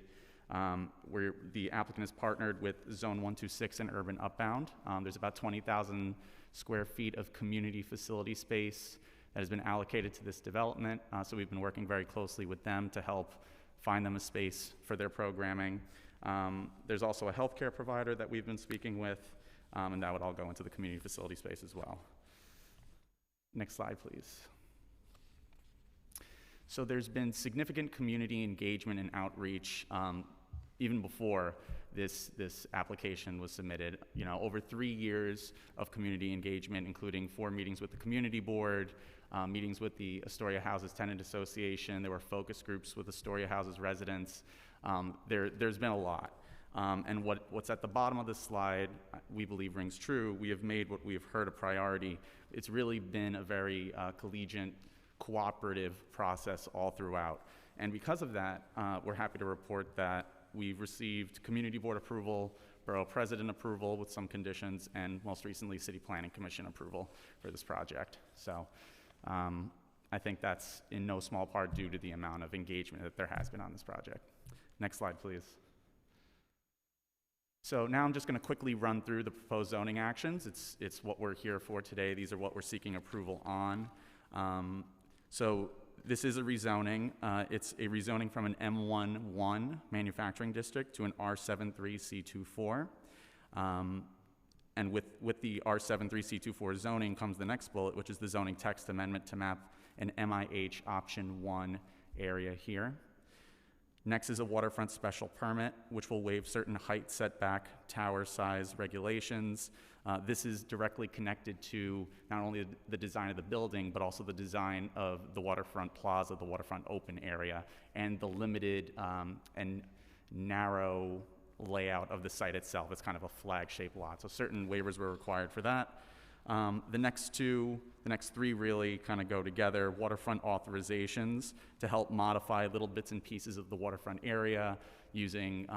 where the applicant is partnered with Zone 126 and Urban Upbound. There's about 20,000 square feet of community facility space that has been allocated to this development. So we've been working very closely with them to help find them a space for their programming. There's also a healthcare provider that we've been speaking with, and that would all go into the community facility space as well. Next slide, please. So there's been significant community engagement and outreach even before this application was submitted. Over 3 years of community engagement, including 4 meetings with the community board, meetings with the Astoria Houses Tenant Association. There were focus groups with Astoria Houses residents. There's been a lot. And what's at the bottom of this slide, we believe rings true. We have made what we have heard a priority. It's really been a very collegiate, cooperative process all throughout. And because of that, we're happy to report that we've received community board approval, borough president approval with some conditions, and most recently, city planning commission approval for this project. So I think that's in no small part due to the amount of engagement that there has been on this project. Next slide, please. So now I'm just going to quickly run through the proposed zoning actions. It's what we're here for today. These are what we're seeking approval on. So this is a rezoning. It's a rezoning from an M11 manufacturing district to an R73C24. And with the R73C24 zoning comes the next bullet, which is the zoning text amendment to map an MIH option 1 area here. Next is a waterfront special permit, which will waive certain height setback, tower size regulations. This is directly connected to not only the design of the building, but also the design of the waterfront plaza, the waterfront open area, and the limited and narrow layout of the site itself. It's kind of a flag-shaped lot, so certain waivers were required for that. The next 3 really kind of go together. Waterfront authorizations to help modify little bits and pieces of the waterfront area using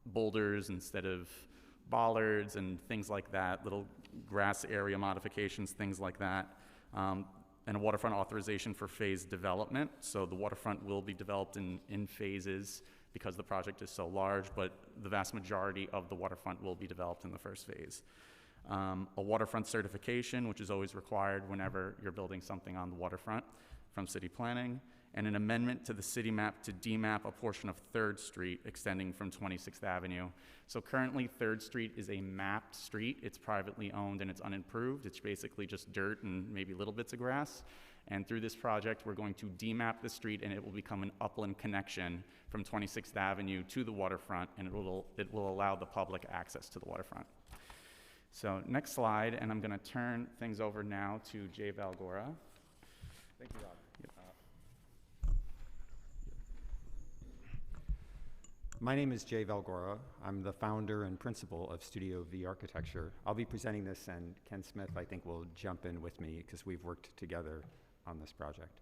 boulders instead of bollards and things like that, little grass area modifications, things like that. And a waterfront authorization for phased development. So the waterfront will be developed in phases because the project is so large, but the vast majority of the waterfront will be developed in the first phase. A waterfront certification, which is always required whenever you're building something on the waterfront from city planning, and an amendment to the city map to demap a portion of 3rd Street extending from 26th Avenue. So currently 3rd Street is a mapped street. It's privately owned and it's unimproved. It's basically just dirt and maybe little bits of grass. And through this project, we're going to demap the street and it will become an upland connection from 26th Avenue to the waterfront, and it will allow the public access to the waterfront. So next slide, and I'm going to turn things over now to Jay Valgora. Thank you, Rob. My name is Jay Valgora. I'm the founder and principal of Studio V Architecture. I'll be presenting this, and Ken Smith, I think, will jump in with me because we've worked together on this project.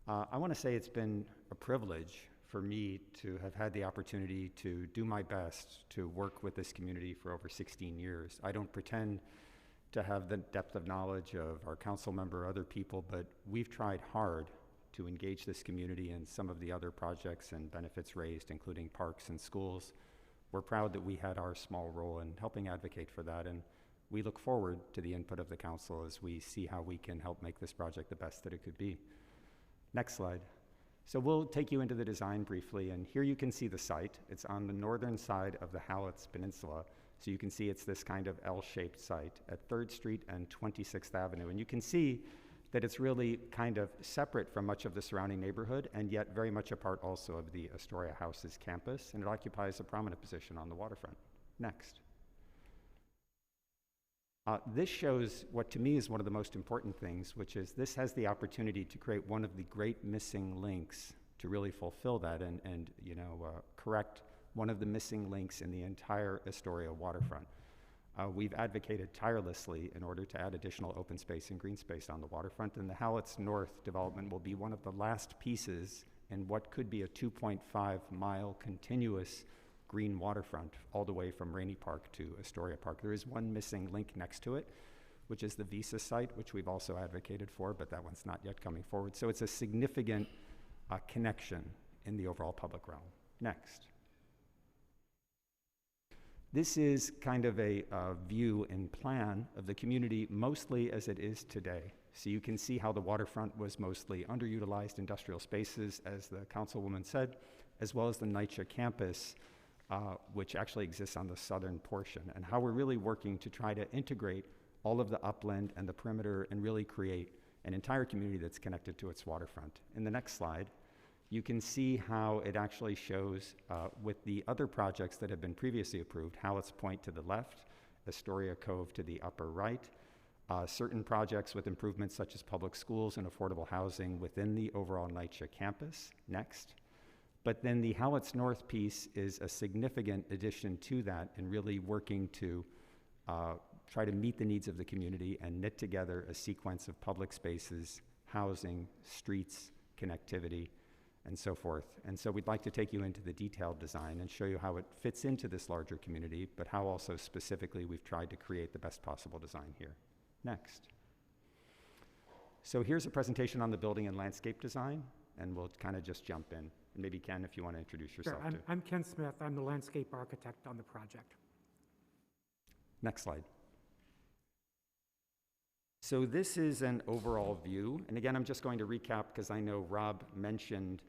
I want to say it's been a privilege for me to have had the opportunity to do my best to work with this community for over 16 years. I don't pretend to have the depth of knowledge of our council member or other people, but we've tried hard to engage this community in some of the other projects and benefits raised, including parks and schools. We're proud that we had our small role in helping advocate for that, and we look forward to the input of the council as we see how we can help make this project the best that it could be. Next slide. So we'll take you into the design briefly, and here you can see the site. It's on the northern side of the Hallett's Peninsula, So you can see it's this kind of L-shaped site at 3rd Street and 26th Avenue. And you can see that it's really kind of separate from much of the surrounding neighborhood, and yet very much a part also of the Astoria Houses campus, and it occupies a prominent position on the waterfront. Next. This shows what to me is one of the most important things, which is this has the opportunity to create one of the great missing links to really fulfill that and correct one of the missing links in the entire Astoria waterfront. We've advocated tirelessly in order to add additional open space and green space on the waterfront, and the Hallett's North development will be one of the last pieces in what could be a 2.5-mile continuous green waterfront all the way from Rainey Park to Astoria Park. There is one missing link next to it, which is the Visa site, which we've also advocated for, but that one's not yet coming forward. So it's a significant connection in the overall public realm. Next. This is kind of a view and plan of the community mostly as it is today. So you can see how the waterfront was mostly underutilized industrial spaces, as the councilwoman said, as well as the NYCC campus, which actually exists on the southern portion, and how we're really working to try to integrate all of the upland and the perimeter and really create an entire community that's connected to its waterfront. In the next slide, you can see how it actually shows with the other projects that have been previously approved, Hallett's Point to the left, Astoria Cove to the upper right, certain projects with improvements such as public schools and affordable housing within the overall NYCC campus. Next. But then the Hallett's North piece is a significant addition to that and really working to try to meet the needs of the community and knit together a sequence of public spaces, housing, streets, connectivity, and so forth. And so we'd like to take you into the detailed design and show you how it fits into this larger community, but how also specifically we've tried to create the best possible design here. Next. So here's a presentation on the building and landscape design, and we'll kind of just jump in. And maybe Ken, if you want to introduce yourself. Sure, I'm Ken Smith. I'm the landscape architect on the project. Next slide. So this is an overall view, and again, I'm just going to recap because I know Rob mentioned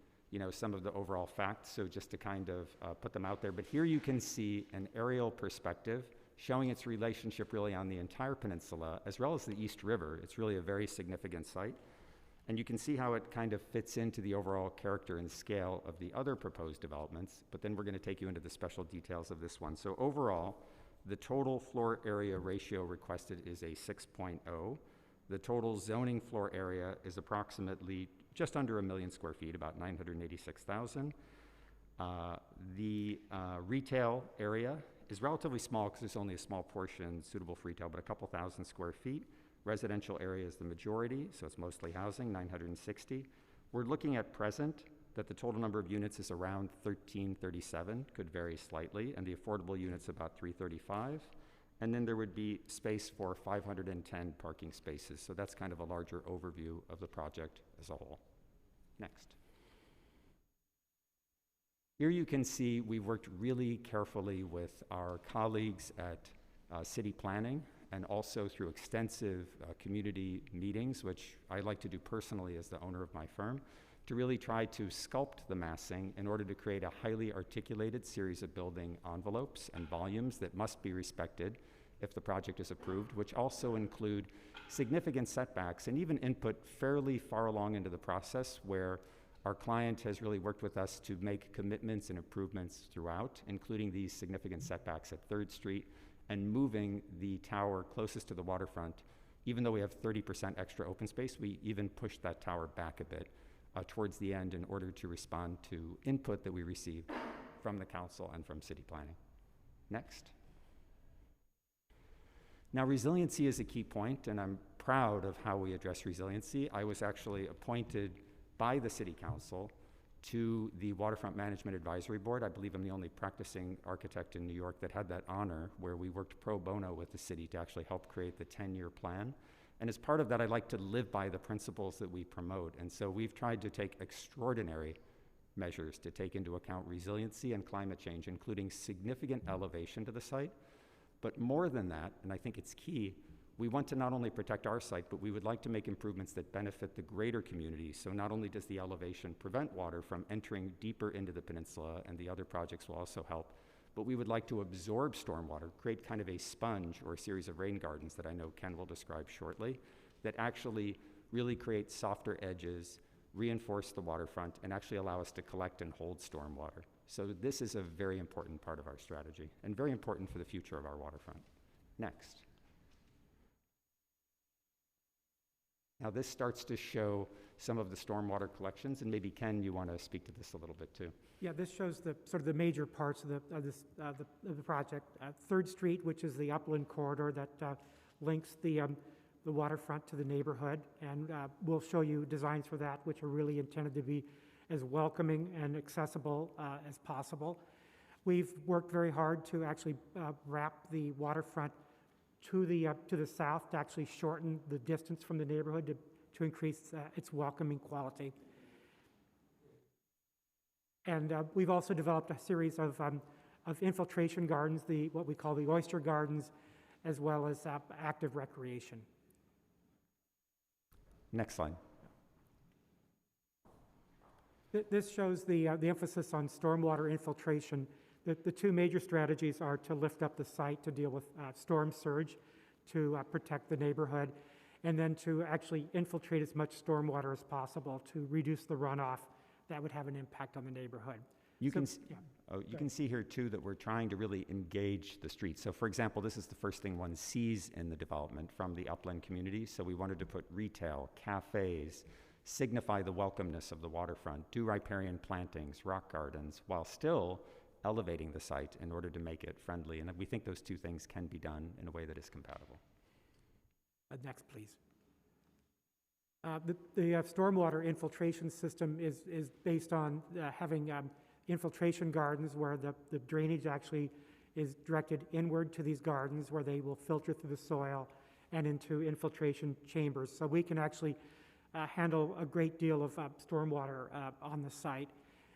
some of the overall facts, so just to kind of put them out there. But here you can see an aerial perspective showing its relationship really on the entire peninsula, as well as the East River. It's really a very significant site. And you can see how it kind of fits into the overall character and scale of the other proposed developments, but then we're going to take you into the special details of this one. So overall, the total floor area ratio requested is a 6.0. The total zoning floor area is approximately just under 1 million square feet, about 986,000. The retail area is relatively small because there's only a small portion suitable for retail, but a couple thousand square feet. Residential area is the majority, so it's mostly housing, 960. We're looking at present that the total number of units is around 1337, could vary slightly, and the affordable units about 335. And then there would be space for 510 parking spaces. So that's kind of a larger overview of the project as a whole. Next. Here you can see we worked really carefully with our colleagues at City Planning and also through extensive community meetings, which I like to do personally as the owner of my firm, to really try to sculpt the massing in order to create a highly articulated series of building envelopes and volumes that must be respected if the project is approved, which also include significant setbacks and even input fairly far along into the process where our client has really worked with us to make commitments and improvements throughout, including these significant setbacks at 3rd Street and moving the tower closest to the waterfront. Even though we have 30% extra open space, we even pushed that tower back a bit towards the end in order to respond to input that we received from the council and from city planning. Next. Now, resiliency is a key point, and I'm proud of how we address resiliency. I was actually appointed by the city council to the Waterfront Management Advisory Board. I believe I'm the only practicing architect in New York that had that honor, where we worked pro bono with the city to actually help create the 10-year plan. And as part of that, I like to live by the principles that we promote. And so we've tried to take extraordinary measures to take into account resiliency and climate change, including significant elevation to the site. But more than that, and I think it's key, we want to not only protect our site, but we would like to make improvements that benefit the greater community. So not only does the elevation prevent water from entering deeper into the peninsula, and the other projects will also help, but we would like to absorb stormwater, create kind of a sponge or a series of rain gardens that I know Ken will describe shortly, that actually really create softer edges, reinforce the waterfront, and actually allow us to collect and hold stormwater. So this is a very important part of our strategy and very important for the future of our waterfront. Next. Now this starts to show some of the stormwater collections, and maybe Ken, you want to speak to this a little bit too. Yeah, this shows the sort of the major parts of the project. 3rd Street, which is the upland corridor that links the waterfront to the neighborhood, and we'll show you designs for that, which are really intended to be as welcoming and accessible as possible. We've worked very hard to actually wrap the waterfront to the south to actually shorten the distance from the neighborhood to increase its welcoming quality. And we've also developed a series of infiltration gardens, what we call the Oyster Gardens, as well as active recreation. Next slide. This shows the emphasis on stormwater infiltration. The 2 major strategies are to lift up the site to deal with storm surge, to protect the neighborhood, and then to actually infiltrate as much stormwater as possible to reduce the runoff that would have an impact on the neighborhood. You can see here too that we're trying to really engage the streets. So for example, this is the first thing one sees in the development from the upland community. So we wanted to put retail, cafes, signify the welcomeness of the waterfront, do riparian plantings, rock gardens, while still elevating the site in order to make it friendly. And we think those 2 things can be done in a way that is compatible. Next, please. The stormwater infiltration system is based on having infiltration gardens where the drainage actually is directed inward to these gardens where they will filter through the soil and into infiltration chambers. So we can actually handle a great deal of stormwater on the site.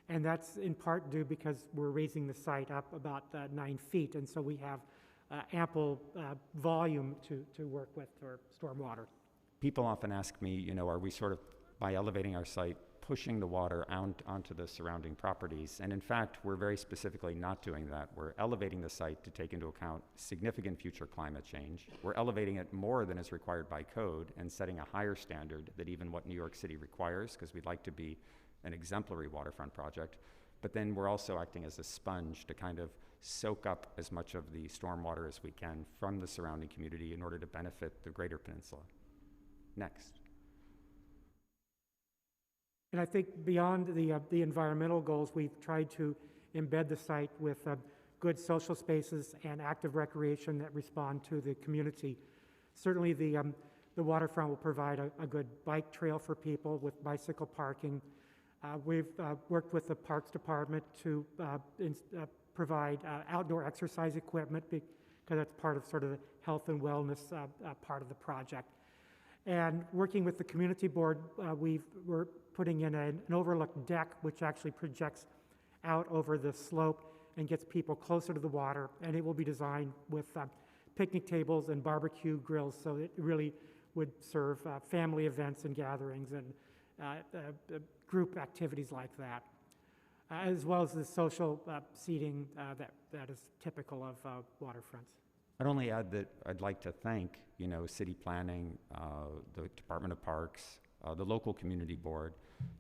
And that's in part due because we're raising the site up about 9 feet, and so we have ample volume to work with for stormwater. People often ask me, you know, are we sort of, by elevating our site, pushing the water out onto the surrounding properties? And in fact, we're very specifically not doing that. We're elevating the site to take into account significant future climate change. We're elevating it more than is required by code and setting a higher standard than even what New York City requires, because we'd like to be an exemplary waterfront project. But then we're also acting as a sponge to kind of soak up as much of the stormwater as we can from the surrounding community in order to benefit the greater peninsula. Next. And I think beyond the environmental goals, we've tried to embed the site with good social spaces and active recreation that respond to the community. Certainly the waterfront will provide a good bike trail for people with bicycle parking. We've worked with the Parks Department to provide outdoor exercise equipment because that's part of sort of the health and wellness part of the project. And working with the community board, we're putting in an overlook deck which actually projects out over the slope and gets people closer to the water, and it will be designed with picnic tables and barbecue grills, so it really would serve family events and gatherings and group activities like that, as well as the social seating that is typical of waterfronts. I'd only add that I'd like to thank, you know, city planning, the Department of Parks, the local community board,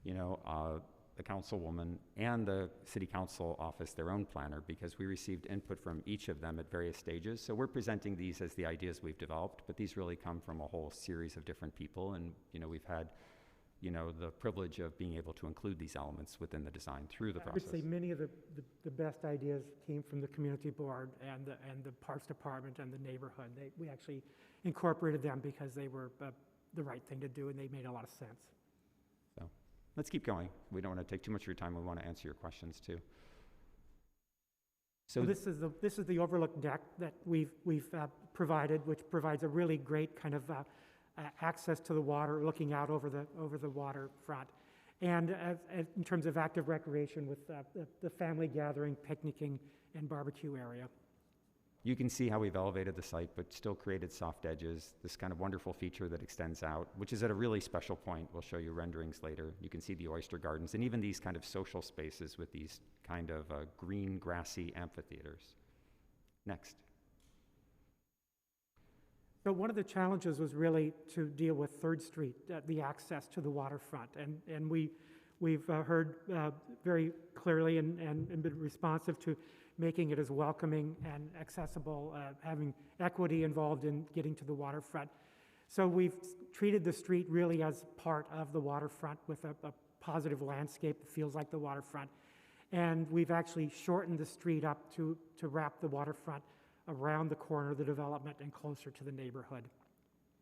you know, the councilwoman and the city council office, their own planner, because we received input from each of them at various stages. So we're presenting these as the ideas we've developed, but these really come from a whole series of different people. And, you know, we've had, you know, the privilege of being able to include these elements within the design through the process. I would say many of the best ideas came from the community board and the Parks Department and the neighborhood. We actually incorporated them because they were the right thing to do, and they made a lot of sense. So let's keep going. We don't want to take too much of your time. We want to answer your questions too. So this is the overlook deck that we've provided, which provides a really great kind of access to the water, looking out over the waterfront, and in terms of active recreation with the family gathering, picnicking, and barbecue area. You can see how we've elevated the site, but still created soft edges, this kind of wonderful feature that extends out, which is at a really special point. We'll show you renderings later. You can see the Oyster Gardens and even these kind of social spaces with these kind of green, grassy amphitheaters. Next. So one of the challenges was really to deal with 3rd Street, the access to the waterfront. And we've heard very clearly and been responsive to making it as welcoming and accessible, having equity involved in getting to the waterfront. So we've treated the street really as part of the waterfront with a positive landscape that feels like the waterfront. And we've actually shortened the street up to wrap the waterfront around the corner of the development and closer to the neighborhood.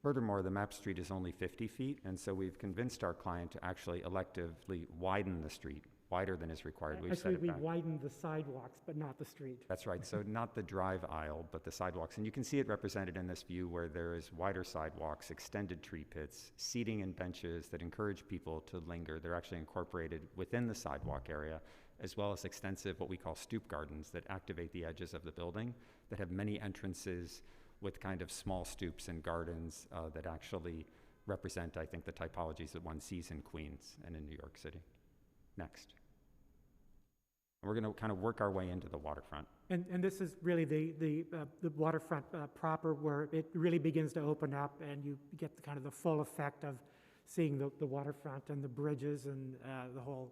Furthermore, the map street is only 50 feet, and so we've convinced our client to actually electively widen the street, wider than is required. We've Actually, set it we back. widened the sidewalks, but not the street. That's right, so not the drive aisle, but the sidewalks. And you can see it represented in this view where there is wider sidewalks, extended tree pits, seating and benches that encourage people to linger. They're actually incorporated within the sidewalk area, as well as extensive what we call stoop gardens that activate the edges of the building, that have many entrances with kind of small stoops and gardens that actually represent, I think, the typologies that one sees in Queens and in New York City. Next. And we're going to kind of work our way into the waterfront. And this is really the waterfront proper, where it really begins to open up and you get the kind of the full effect of seeing the waterfront and the bridges and the whole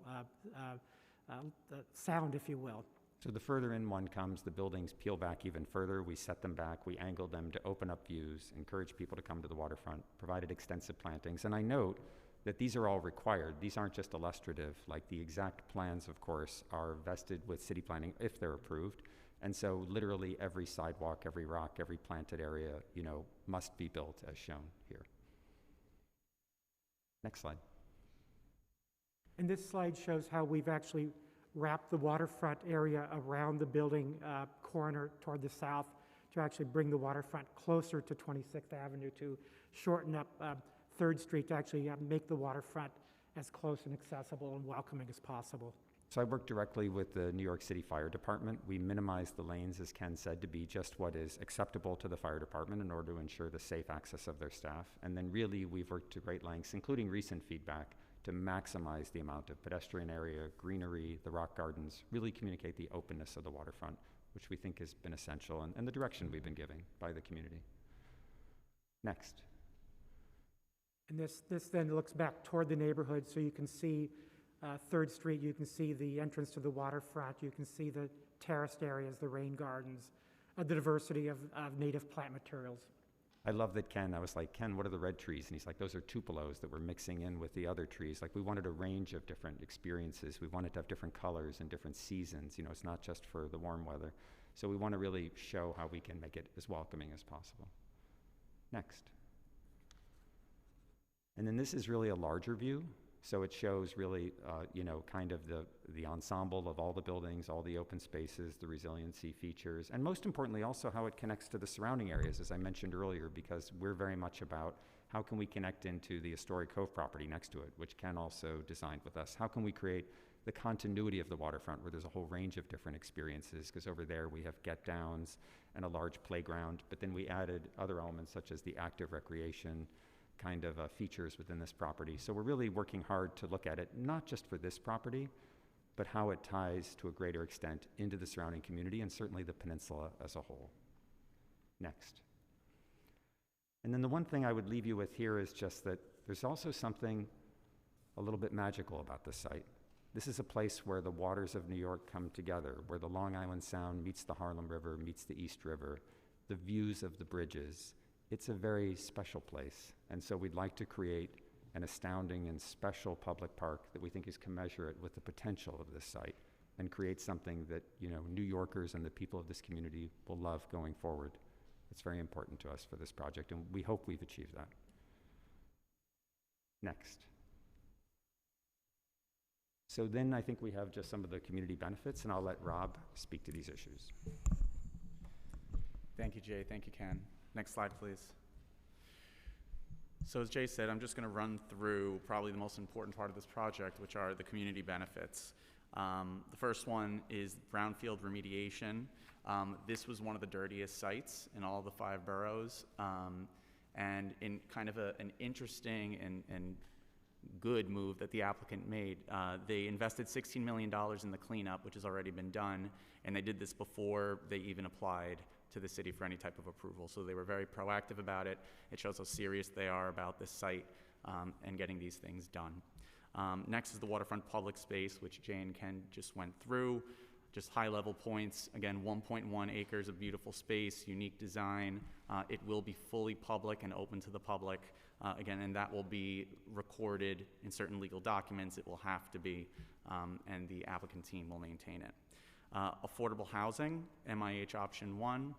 sound, if you will. So the further in one comes, the buildings peel back even further. We set them back, we angle them to open up views, encourage people to come to the waterfront, provided extensive plantings. And I note that these are all required. These aren't just illustrative. Like the exact plans, of course, are vested with city planning if they're approved. And so literally every sidewalk, every rock, every planted area, you know, must be built as shown here. Next slide. And this slide shows how we've actually wrapped the waterfront area around the building corner toward the south to actually bring the waterfront closer to 26th Avenue, to shorten up 3rd Street, to actually make the waterfront as close and accessible and welcoming as possible. So I work directly with the New York City Fire Department. We minimize the lanes, as Ken said, to be just what is acceptable to the fire department in order to ensure the safe access of their staff. And then really we've worked to great lengths, including recent feedback, to maximize the amount of pedestrian area, greenery, the rock gardens, really communicate the openness of the waterfront, which we think has been essential, and the direction we've been giving by the community. Next. And this then looks back toward the neighborhood, so you can see 3rd Street, you can see the entrance to the waterfront, you can see the terraced areas, the rain gardens, the diversity of native plant materials. I love that I was like, Ken, what are the red trees? And he's like, those are tupelos that we're mixing in with the other trees. Like, we wanted a range of different experiences. We wanted to have different colors and different seasons. You know, it's not just for the warm weather. So we want to really show how we can make it as welcoming as possible. Next. And then this is really a larger view. So it shows really, you know, kind of the ensemble of all the buildings, all the open spaces, the resiliency features, and most importantly also how it connects to the surrounding areas, as I mentioned earlier, because we're very much about how can we connect into the historic Cove property next to it, which Ken also designed with us. How can we create the continuity of the waterfront where there's a whole range of different experiences, because over there we have get downs and a large playground, but then we added other elements such as the active recreation kind of features within this property. So we're really working hard to look at it, not just for this property, but how it ties to a greater extent into the surrounding community and certainly the peninsula as a whole. Next. And then the one thing I would leave you with here is just that there's also something a little bit magical about this site. This is a place where the waters of New York come together, where the Long Island Sound meets the Harlem River, meets the East River, the views of the bridges. It's a very special place, and so we'd like to create an astounding and special public park that we think is commensurate with the potential of this site and create something that, you know, New Yorkers and the people of this community will love going forward. It's very important to us for this project, and we hope we've achieved that. Next. So then I think we have just some of the community benefits, and I'll let Rob speak to these issues. Thank you, Jay. Thank you, Ken. Next slide, please. So as Jay said, I'm just going to run through probably the most important part of this project, which are the community benefits. The first one is Brownfield Remediation. This was one of the dirtiest sites in all the 5 boroughs, and in kind of an interesting and good move that the applicant made. They invested $16 million in the cleanup, which has already been done, and they did this before they even applied to the city for any type of approval. So they were very proactive about it. It shows how serious they are about this site and getting these things done. Next is the Waterfront public space, which Jay and Ken just went through. Just high-level points. Again, 1.1 acres of beautiful space, unique design. It will be fully public and open to the public. Again, and that will be recorded in certain legal documents. It will have to be, and the applicant team will maintain it. Affordable housing, MIH option 1.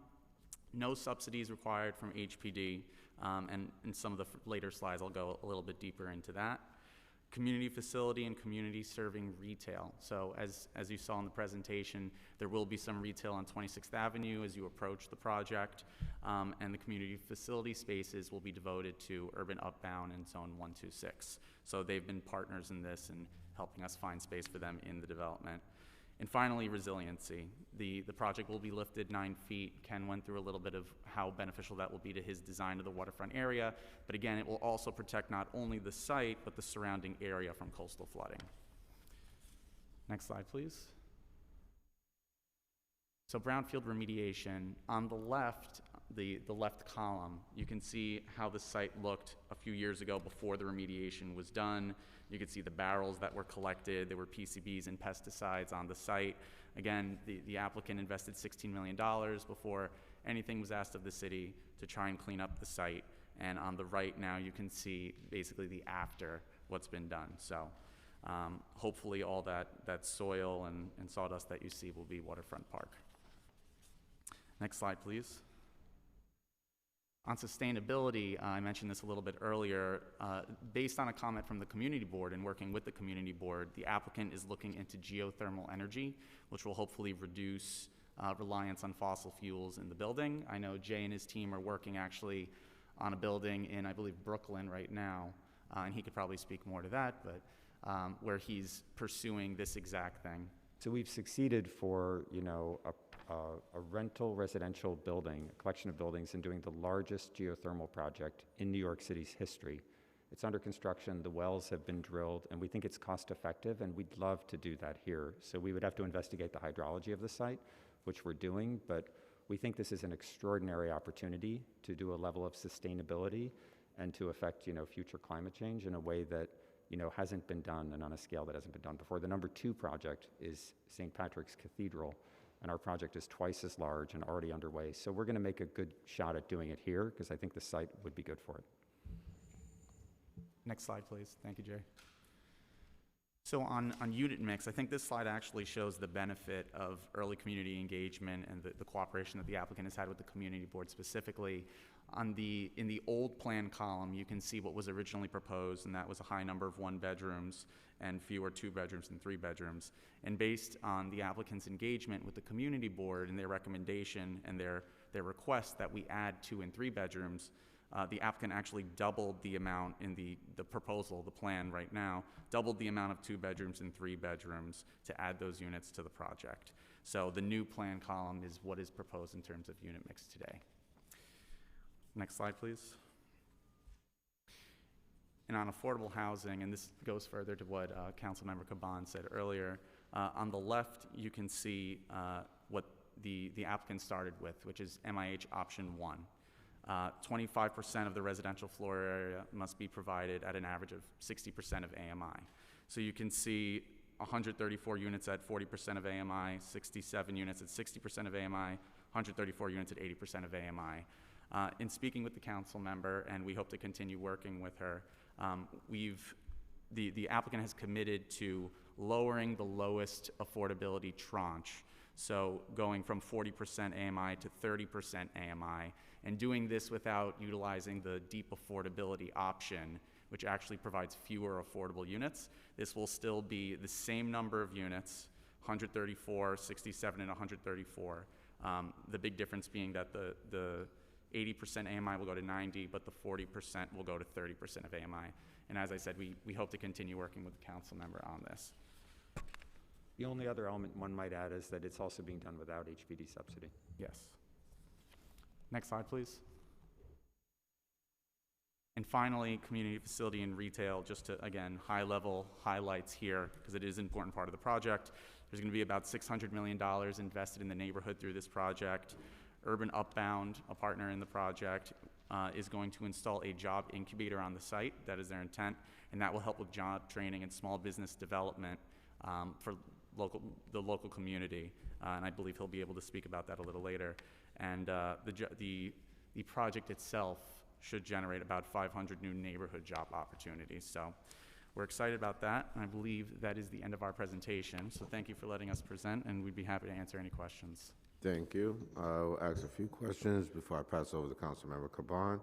No subsidies required from HPD, and in some of the later slides I'll go a little bit deeper into that. Community facility and community serving retail. So as you saw in the presentation, there will be some retail on 26th Avenue as you approach the project, and the community facility spaces will be devoted to urban upbound and zone 126. So they've been partners in this and helping us find space for them in the development. And finally, resiliency. The project will be lifted 9 feet. Ken went through a little bit of how beneficial that will be to his design of the waterfront area, but again, it will also protect not only the site, but the surrounding area from coastal flooding. Next slide, please. So brownfield remediation. On the left, the left column, you can see how the site looked a few years ago before the remediation was done. You can see the barrels that were collected. There were PCBs and pesticides on the site. Again, the applicant invested $16 million before anything was asked of the city to try and clean up the site. And on the right now, you can see basically the after what's been done. So hopefully all that soil and sawdust that you see will be Waterfront Park. Next slide, please. On sustainability, I mentioned this a little bit earlier. Based on a comment from the community board and working with the community board, the applicant is looking into geothermal energy, which will hopefully reduce reliance on fossil fuels in the building. I know Jay and his team are working actually on a building in, I believe, Brooklyn right now, and he could probably speak more to that, but where he's pursuing this exact thing. So we've succeeded for, a rental residential building, a collection of buildings, in doing the largest geothermal project in New York City's history. It's under construction, the wells have been drilled, and we think it's cost effective, and we'd love to do that here. So we would have to investigate the hydrology of the site, which we're doing, but we think this is an extraordinary opportunity to do a level of sustainability and to affect, future climate change in a way that, hasn't been done and on a scale that hasn't been done before. The number 2 project is St. Patrick's Cathedral, and our project is twice as large and already underway. So we're going to make a good shot at doing it here because I think the site would be good for it. Next slide, please. Thank you, Jay. So on unit mix, I think this slide actually shows the benefit of early community engagement and the cooperation that the applicant has had with the community board specifically. In the old plan column, you can see what was originally proposed, and that was a high number of 1 bedrooms and fewer 2 bedrooms and 3 bedrooms. And based on the applicant's engagement with the community board and their recommendation and their request that we add 2 and 3 bedrooms, the applicant actually doubled the amount in the proposal, the plan right now, doubled the amount of 2 bedrooms and 3 bedrooms to add those units to the project. So the new plan column is what is proposed in terms of unit mix today. Next slide, please. And on affordable housing, and this goes further to what Councilmember Caban said earlier, on the left you can see what the applicant started with, which is MIH option 1. 25% of the residential floor area must be provided at an average of 60% of AMI. So you can see 134 units at 40% of AMI, 67 units at 60% of AMI, 134 units at 80% of AMI. In speaking with the council member, and we hope to continue working with her, the applicant has committed to lowering the lowest affordability tranche. So going from 40% AMI to 30% AMI, and doing this without utilizing the deep affordability option, which actually provides fewer affordable units. This will still be the same number of units, 134, 67, and 134. The big difference being that the 80% AMI will go to 90, but the 40% will go to 30% of AMI. And as I said, we hope to continue working with the council member on this. The only other element one might add is that it's also being done without HVD subsidy. Yes. Next slide, please. And finally, community facility and retail, just to, again, high-level highlights here, because it is an important part of the project. There's going to be about $600 million invested in the neighborhood through this project. Urban Upbound, a partner in the project, is going to install a job incubator on the site. That is their intent, and that will help with job training and small business development for the local community. And I believe he'll be able to speak about that a little later. And the project itself should generate about 500 new neighborhood job opportunities. So we're excited about that, and I believe that is the end of our presentation. So thank you for letting us present, and we'd be happy to answer any questions. Thank you. I'll ask a few questions before I pass over to Councilmember Caban.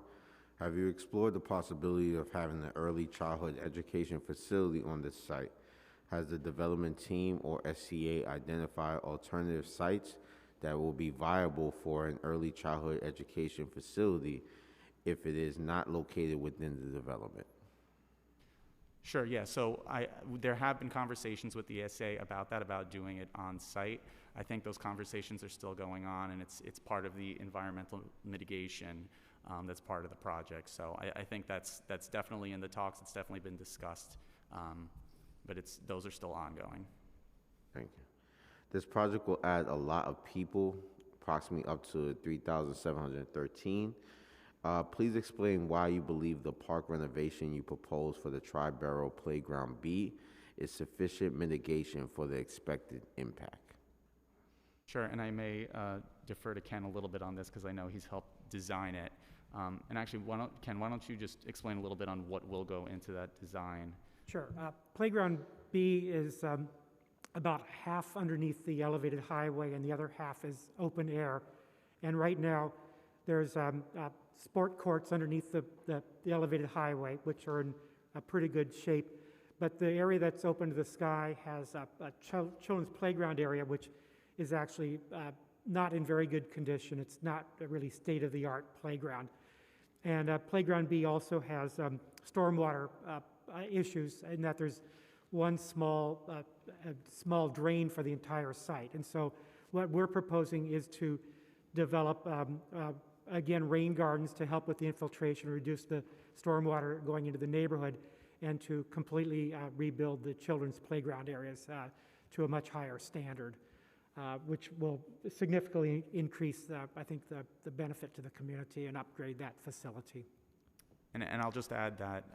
Have you explored the possibility of having an early childhood education facility on this site? Has the development team or SCA identified alternative sites that will be viable for an early childhood education facility if it is not located within the development? Sure, yeah, so there have been conversations with the SA about that, about doing it on site. I think those conversations are still going on, and it's part of the environmental mitigation that's part of the project. So I think that's definitely in the talks. It's definitely been discussed, but those are still ongoing. Thank you. This project will add a lot of people, approximately up to 3,713. Please explain why you believe the park renovation you propose for the Tri-Barrel Playground B is sufficient mitigation for the expected impact. Sure, and I may defer to Ken a little bit on this because I know he's helped design it. And actually, Ken, why don't you just explain a little bit on what will go into that design? Sure. Playground B is about half underneath the elevated highway, and the other half is open air. And right now, there's sport courts underneath the elevated highway, which are in a pretty good shape. But the area that's open to the sky has a children's playground area, which is actually not in very good condition. It's not a really state-of-the-art playground. And Playground B also has stormwater issues in that there's one small drain for the entire site. And so what we're proposing is to develop, again, rain gardens to help with the infiltration, reduce the stormwater going into the neighborhood, and to completely rebuild the children's playground areas to a much higher standard, which will significantly increase, I think, the benefit to the community and upgrade that facility. And I'll just add that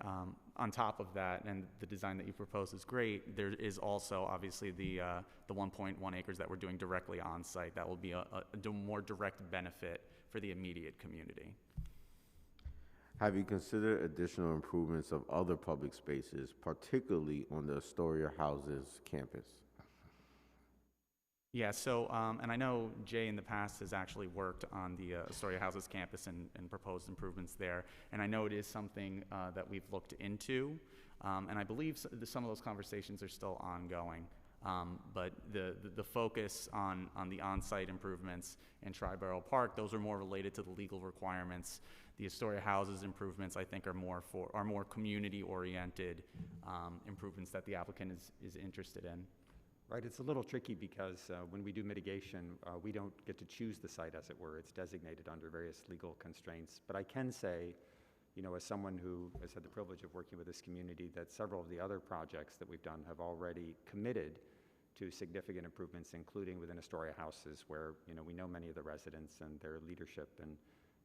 on top of that, and the design that you propose is great, there is also obviously the 1.1 acres that we're doing directly on site. That will be a more direct benefit for the immediate community. Have you considered additional improvements of other public spaces, particularly on the Astoria Houses campus? Yeah, so, and I know Jay in the past has actually worked on the Astoria Houses campus and proposed improvements there, and I know it is something that we've looked into, and I believe some of those conversations are still ongoing, but the focus on the on-site improvements in Tri-Barrel Park, those are more related to the legal requirements. The Astoria Houses improvements, I think, are more community-oriented improvements that the applicant is interested in. Right, it's a little tricky because when we do mitigation, we don't get to choose the site, as it were. It's designated under various legal constraints. But I can say, you know, as someone who has had the privilege of working with this community, that several of the other projects that we've done have already committed to significant improvements, including within Astoria Houses, where, you know, we know many of the residents and their leadership and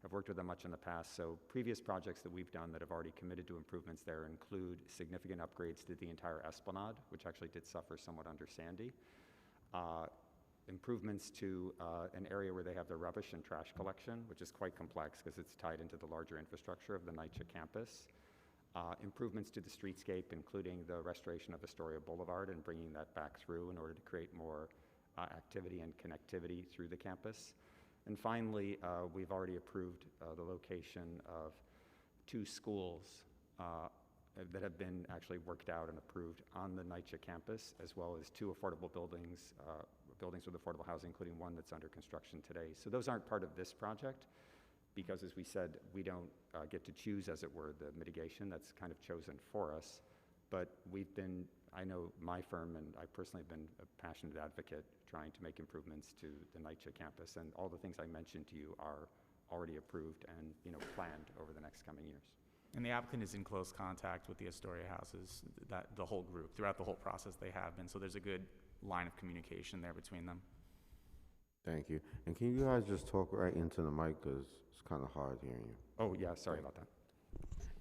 have worked with them much in the past. So previous projects that we've done that have already committed to improvements there include significant upgrades to the entire Esplanade, which actually did suffer somewhat under Sandy, improvements to an area where they have their rubbish and trash collection, which is quite complex because it's tied into the larger infrastructure of the NYCC campus, improvements to the streetscape, including the restoration of Astoria Boulevard and bringing that back through in order to create more activity and connectivity through the campus. And finally, we've already approved the location of 2 schools that have been actually worked out and approved on the NYCC campus, as well as 2 affordable buildings, buildings with affordable housing, including one that's under construction today. So those aren't part of this project because, as we said, we don't get to choose, as it were, the mitigation that's kind of chosen for us. But I know my firm and I personally have been a passionate advocate trying to make improvements to the NYCC campus, and all the things I mentioned to you are already approved and planned over the next coming years. And the applicant is in close contact with the Astoria houses, the whole group, throughout the whole process they have been. So there's a good line of communication there between them. Thank you. And can you guys just talk right into the mic, because it's kind of hard hearing you. Oh, yeah, sorry about that.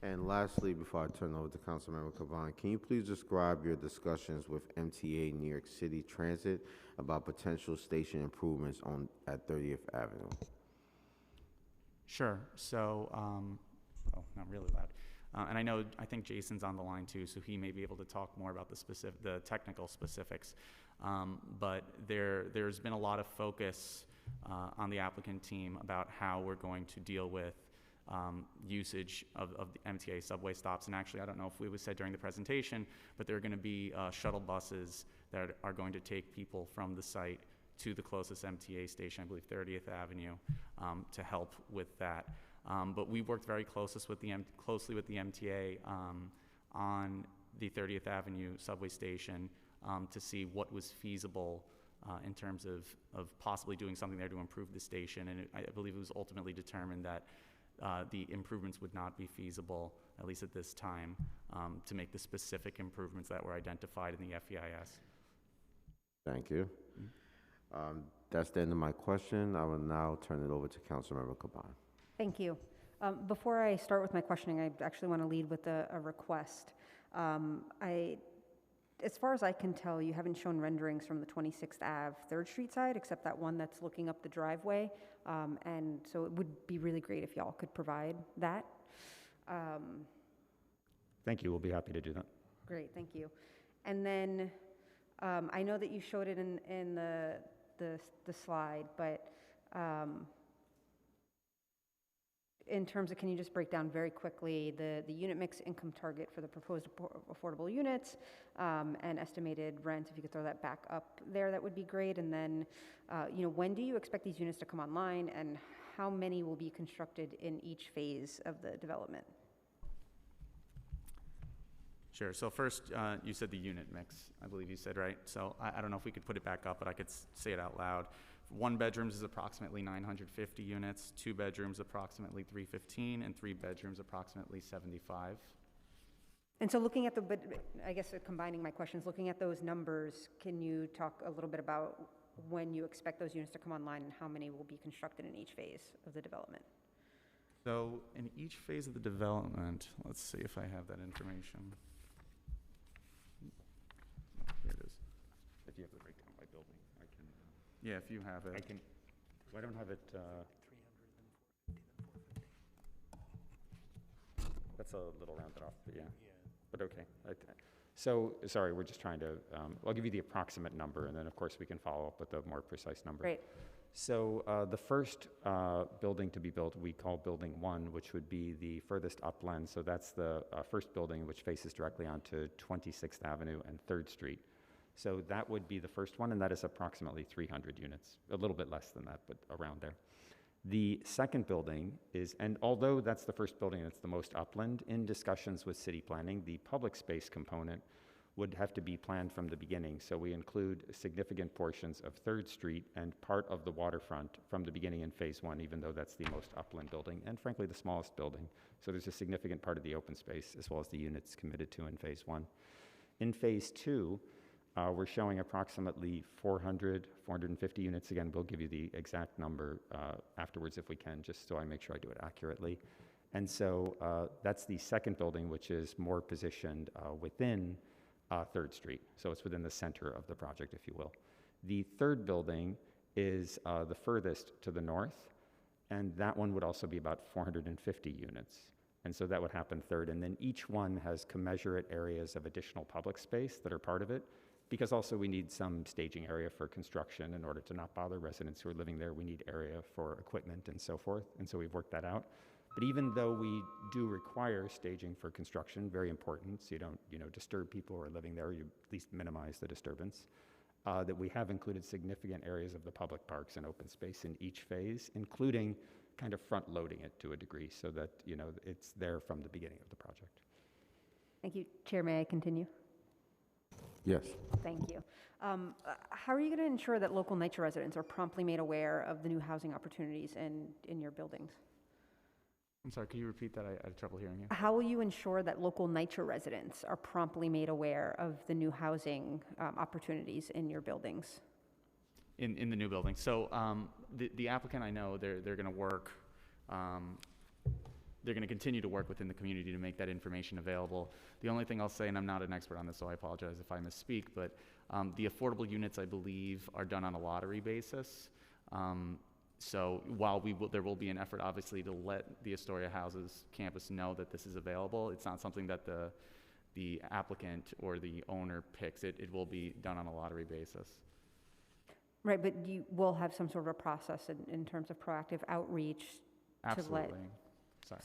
And lastly, before I turn over to Councilmember Caban, can you please describe your discussions with MTA New York City Transit about potential station improvements at 30th Avenue? Sure. So, not really loud. And I think Jason's on the line too, so he may be able to talk more about the technical specifics. But there's been a lot of focus on the applicant team about how we're going to deal with usage of the MTA subway stops. And actually, I don't know if it was said during the presentation, but there are going to be shuttle buses that are going to take people from the site to the closest MTA station, I believe 30th Avenue, to help with that. But we worked very closely with the MTA on the 30th Avenue subway station to see what was feasible in terms of possibly doing something there to improve the station. And I believe it was ultimately determined that the improvements would not be feasible, at least at this time, to make the specific improvements that were identified in the FEIS. Thank you. That's the end of my question. I will now turn it over to Councilmember Caban. Thank you. Before I start with my questioning, I actually want to lead with a request. As far as I can tell, you haven't shown renderings from the 26th Ave 3rd Street side, except that one that's looking up the driveway. And so it would be really great if y'all could provide that. Thank you. We'll be happy to do that. Great, thank you. And then I know that you showed it in the slide, but in terms of, can you just break down very quickly the unit mix income target for the proposed affordable units and estimated rent? If you could throw that back up there, that would be great. And then, when do you expect these units to come online, and how many will be constructed in each phase of the development? Sure. So first, you said the unit mix, I believe you said, right? So I don't know if we could put it back up, but I could say it out loud. 1 bedrooms is approximately 950 units, 2 bedrooms approximately 315, and 3 bedrooms approximately 75. And so looking at I guess combining my questions, looking at those numbers, can you talk a little bit about when you expect those units to come online and how many will be constructed in each phase of the development? So in each phase of the development, let's see if I have that information. Here it is. If you have the breakdown by building, I can. Yeah, if you have it. I can. I don't have it. 300, that's a little rounded off, but yeah. But okay. So, sorry, we're just trying to, I'll give you the approximate number, and then, of course, we can follow up with a more precise number. Great. So, the first building to be built, we call Building 1, which would be the furthest upland. So that's the first building, which faces directly onto 26th Avenue and 3rd Street. So that would be the first one, and that is approximately 300 units, a little bit less than that, but around there. The second building is, and although that's the first building that's the most upland, in discussions with city planning, the public space component would have to be planned from the beginning. So we include significant portions of 3rd Street and part of the waterfront from the beginning in phase 1, even though that's the most upland building, and frankly, the smallest building. So there's a significant part of the open space, as well as the units committed to in phase 1. In phase 2, we're showing approximately 450 units. Again, we'll give you the exact number afterwards if we can, just so I make sure I do it accurately. And so that's the second building, which is more positioned within 3rd Street. So it's within the center of the project, if you will. The third building is the furthest to the north, and that one would also be about 450 units. And so that would happen third. And then each one has commensurate areas of additional public space that are part of it, because also we need some staging area for construction in order to not bother residents who are living there. We need area for equipment and so forth, and so we've worked that out. But even though we do require staging for construction, very important, so you don't disturb people who are living there, you at least minimize the disturbance, that we have included significant areas of the public parks and open space in each phase, including kind of front-loading it to a degree so that it's there from the beginning of the project. Thank you. Chair, may I continue? Yes. Thank you. How are you going to ensure that local NYCHA residents are promptly made aware of the new housing opportunities in your buildings? I'm sorry, could you repeat that? I had trouble hearing you. How will you ensure that local NYCHA residents are promptly made aware of the new housing opportunities in your buildings? In the new building. So the applicant, I know they're going to work, they're going to continue to work within the community to make that information available. The only thing I'll say, and I'm not an expert on this, so I apologize if I misspeak, but the affordable units, I believe, are done on a lottery basis. So while there will be an effort, obviously, to let the Astoria Houses campus know that this is available, it's not something that the applicant or the owner picks. It will be done on a lottery basis. Right, but you will have some sort of a process in terms of proactive outreach Absolutely. to let, Sorry.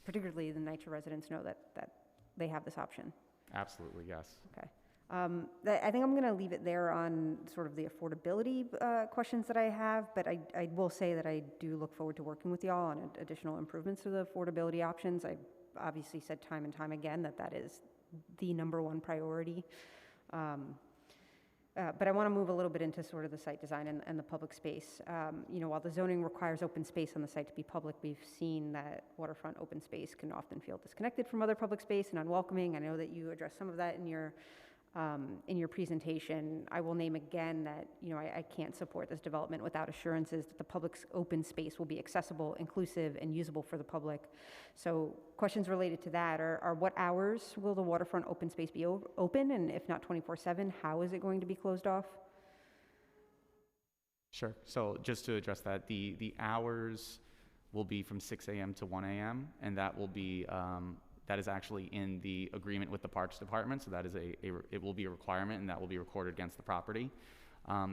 particularly the NYCHA residents, know that they have this option. Absolutely, yes. Okay. I think I'm going to leave it there on sort of the affordability questions that I have, but I will say that I do look forward to working with y'all on additional improvements to the affordability options. I obviously said time and time again that is the #1 priority. But I want to move a little bit into sort of the site design and the public space. While the zoning requires open space on the site to be public, we've seen that waterfront open space can often feel disconnected from other public space and unwelcoming. I know that you addressed some of that in your presentation. I will name again that I can't support this development without assurances that the public's open space will be accessible, inclusive, and usable for the public. So questions related to that are what hours will the waterfront open space be open? And if not 24/7, how is it going to be closed off? Sure. So just to address that, the hours will be from 6 a.m. to 1 a.m. and that will be that is actually in the agreement with the Parks Department, so that is it will be a requirement, and that will be recorded against the property.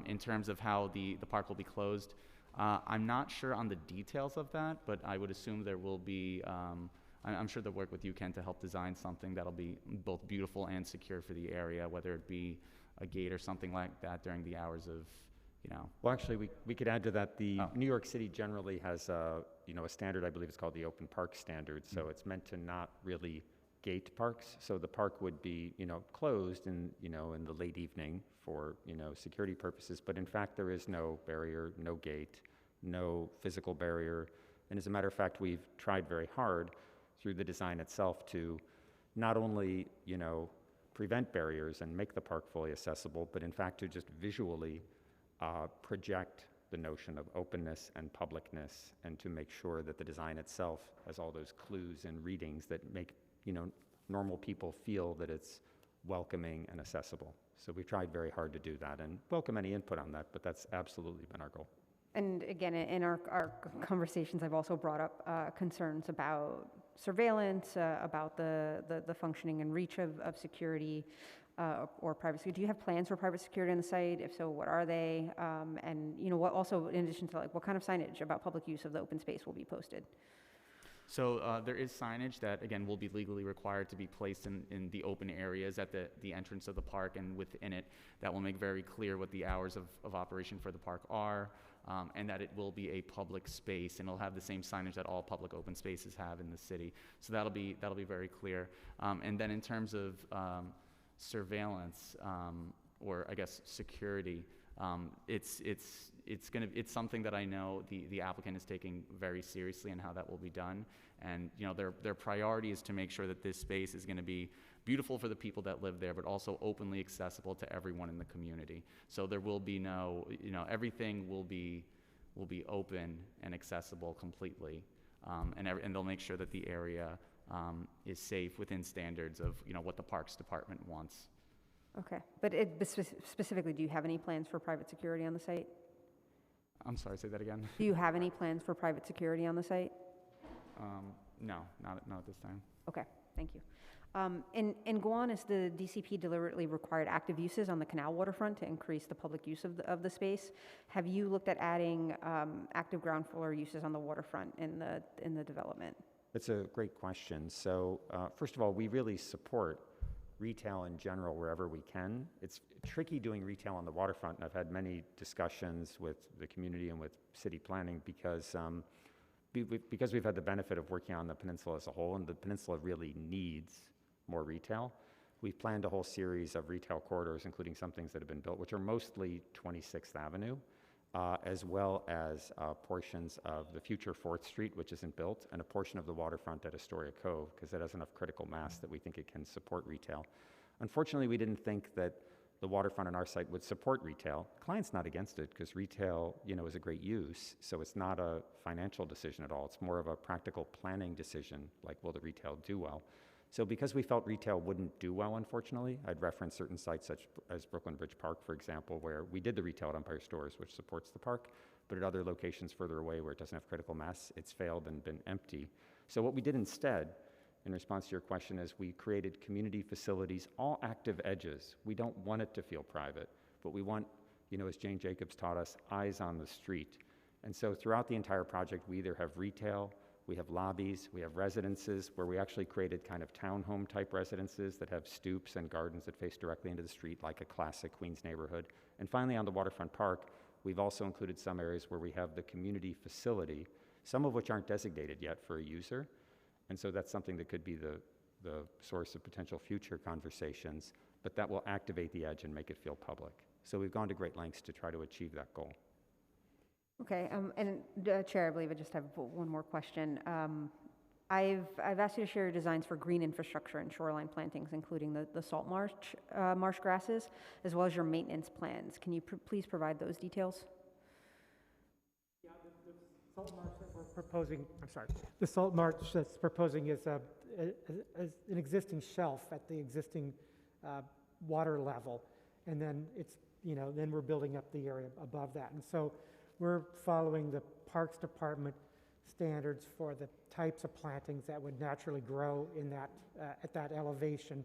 In terms of how the park will be closed, I'm not sure on the details of that, but I would assume there will be, I'm sure they'll work with you, Ken, to help design something that'll be both beautiful and secure for the area, whether it be a gate or something like that during the hours of, Well, actually, we could add to that. The New York City generally has a standard, I believe it's called the Open Park Standard. So it's meant to not really gate parks. So the park would be, closed in the late evening for, security purposes. But in fact, there is no barrier, no gate, no physical barrier. And as a matter of fact, we've tried very hard through the design itself to not only, prevent barriers and make the park fully accessible, but in fact to just visually project the notion of openness and publicness, and to make sure that the design itself has all those clues and readings that make normal people feel that it's welcoming and accessible. So we've tried very hard to do that and welcome any input on that, but that's absolutely been our goal. And again, in our conversations, I've also brought up concerns about surveillance, about the functioning and reach of security or privacy. Do you have plans for private security on the site? If so, what are they? And what also, in addition to what kind of signage about public use of the open space will be posted? So there is signage that, again, will be legally required to be placed in the open areas at the entrance of the park and within it. That will make very clear what the hours of operation for the park are, and that it will be a public space, and it'll have the same signage that all public open spaces have in the city. So that'll be very clear. And then in terms of surveillance, or I guess security, it's something that I know the applicant is taking very seriously, and how that will be done. And their priority is to make sure that this space is going to be beautiful for the people that live there, but also openly accessible to everyone in the community. So there will be no, everything will be open and accessible completely, and they'll make sure that the area is safe within standards of what the Parks Department wants. Okay, but specifically, do you have any plans for private security on the site? I'm sorry, say that again. Do you have any plans for private security on the site? No, not at this time. Okay, thank you. In Gowanus, the DCP deliberately required active uses on the canal waterfront to increase the public use of the space. Have you looked at adding active ground floor uses on the waterfront in the development? That's a great question. So first of all, we really support retail in general wherever we can. It's tricky doing retail on the waterfront, and I've had many discussions with the community and with city planning because we've had the benefit of working on the peninsula as a whole, and the peninsula really needs more retail. We've planned a whole series of retail corridors, including some things that have been built, which are mostly 26th Avenue, as well as portions of the future 4th Street, which isn't built, and a portion of the waterfront at Astoria Cove, because it has enough critical mass that we think it can support retail. Unfortunately, we didn't think that the waterfront on our site would support retail. The client's not against it, because retail, is a great use, so it's not a financial decision at all. It's more of a practical planning decision, like, will the retail do well? So because we felt retail wouldn't do well, unfortunately, I'd reference certain sites such as Brooklyn Bridge Park, for example, where we did the retail at Empire Stores, which supports the park, but at other locations further away where it doesn't have critical mass, it's failed and been empty. So what we did instead, in response to your question, is we created community facilities, all active edges. We don't want it to feel private, but we want, as Jane Jacobs taught us, eyes on the street. And so throughout the entire project, we either have retail, we have lobbies, we have residences where we actually created kind of townhome type residences that have stoops and gardens that face directly into the street, like a classic Queens neighborhood. And finally, on the waterfront park, we've also included some areas where we have the community facility, some of which aren't designated yet for a user. And so that's something that could be the source of potential future conversations, but that will activate the edge and make it feel public. So we've gone to great lengths to try to achieve that goal. Okay, Chair, I believe I just have one more question. I've asked you to share your designs for green infrastructure and shoreline plantings, including the salt marsh grasses, as well as your maintenance plans. Can you please provide those details? Yeah, the salt marsh that we're proposing, the salt marsh that's proposing is an existing shelf at the existing water level, and then it's, then we're building up the area above that. And so we're following the Parks Department standards for the types of plantings that would naturally grow in that at that elevation,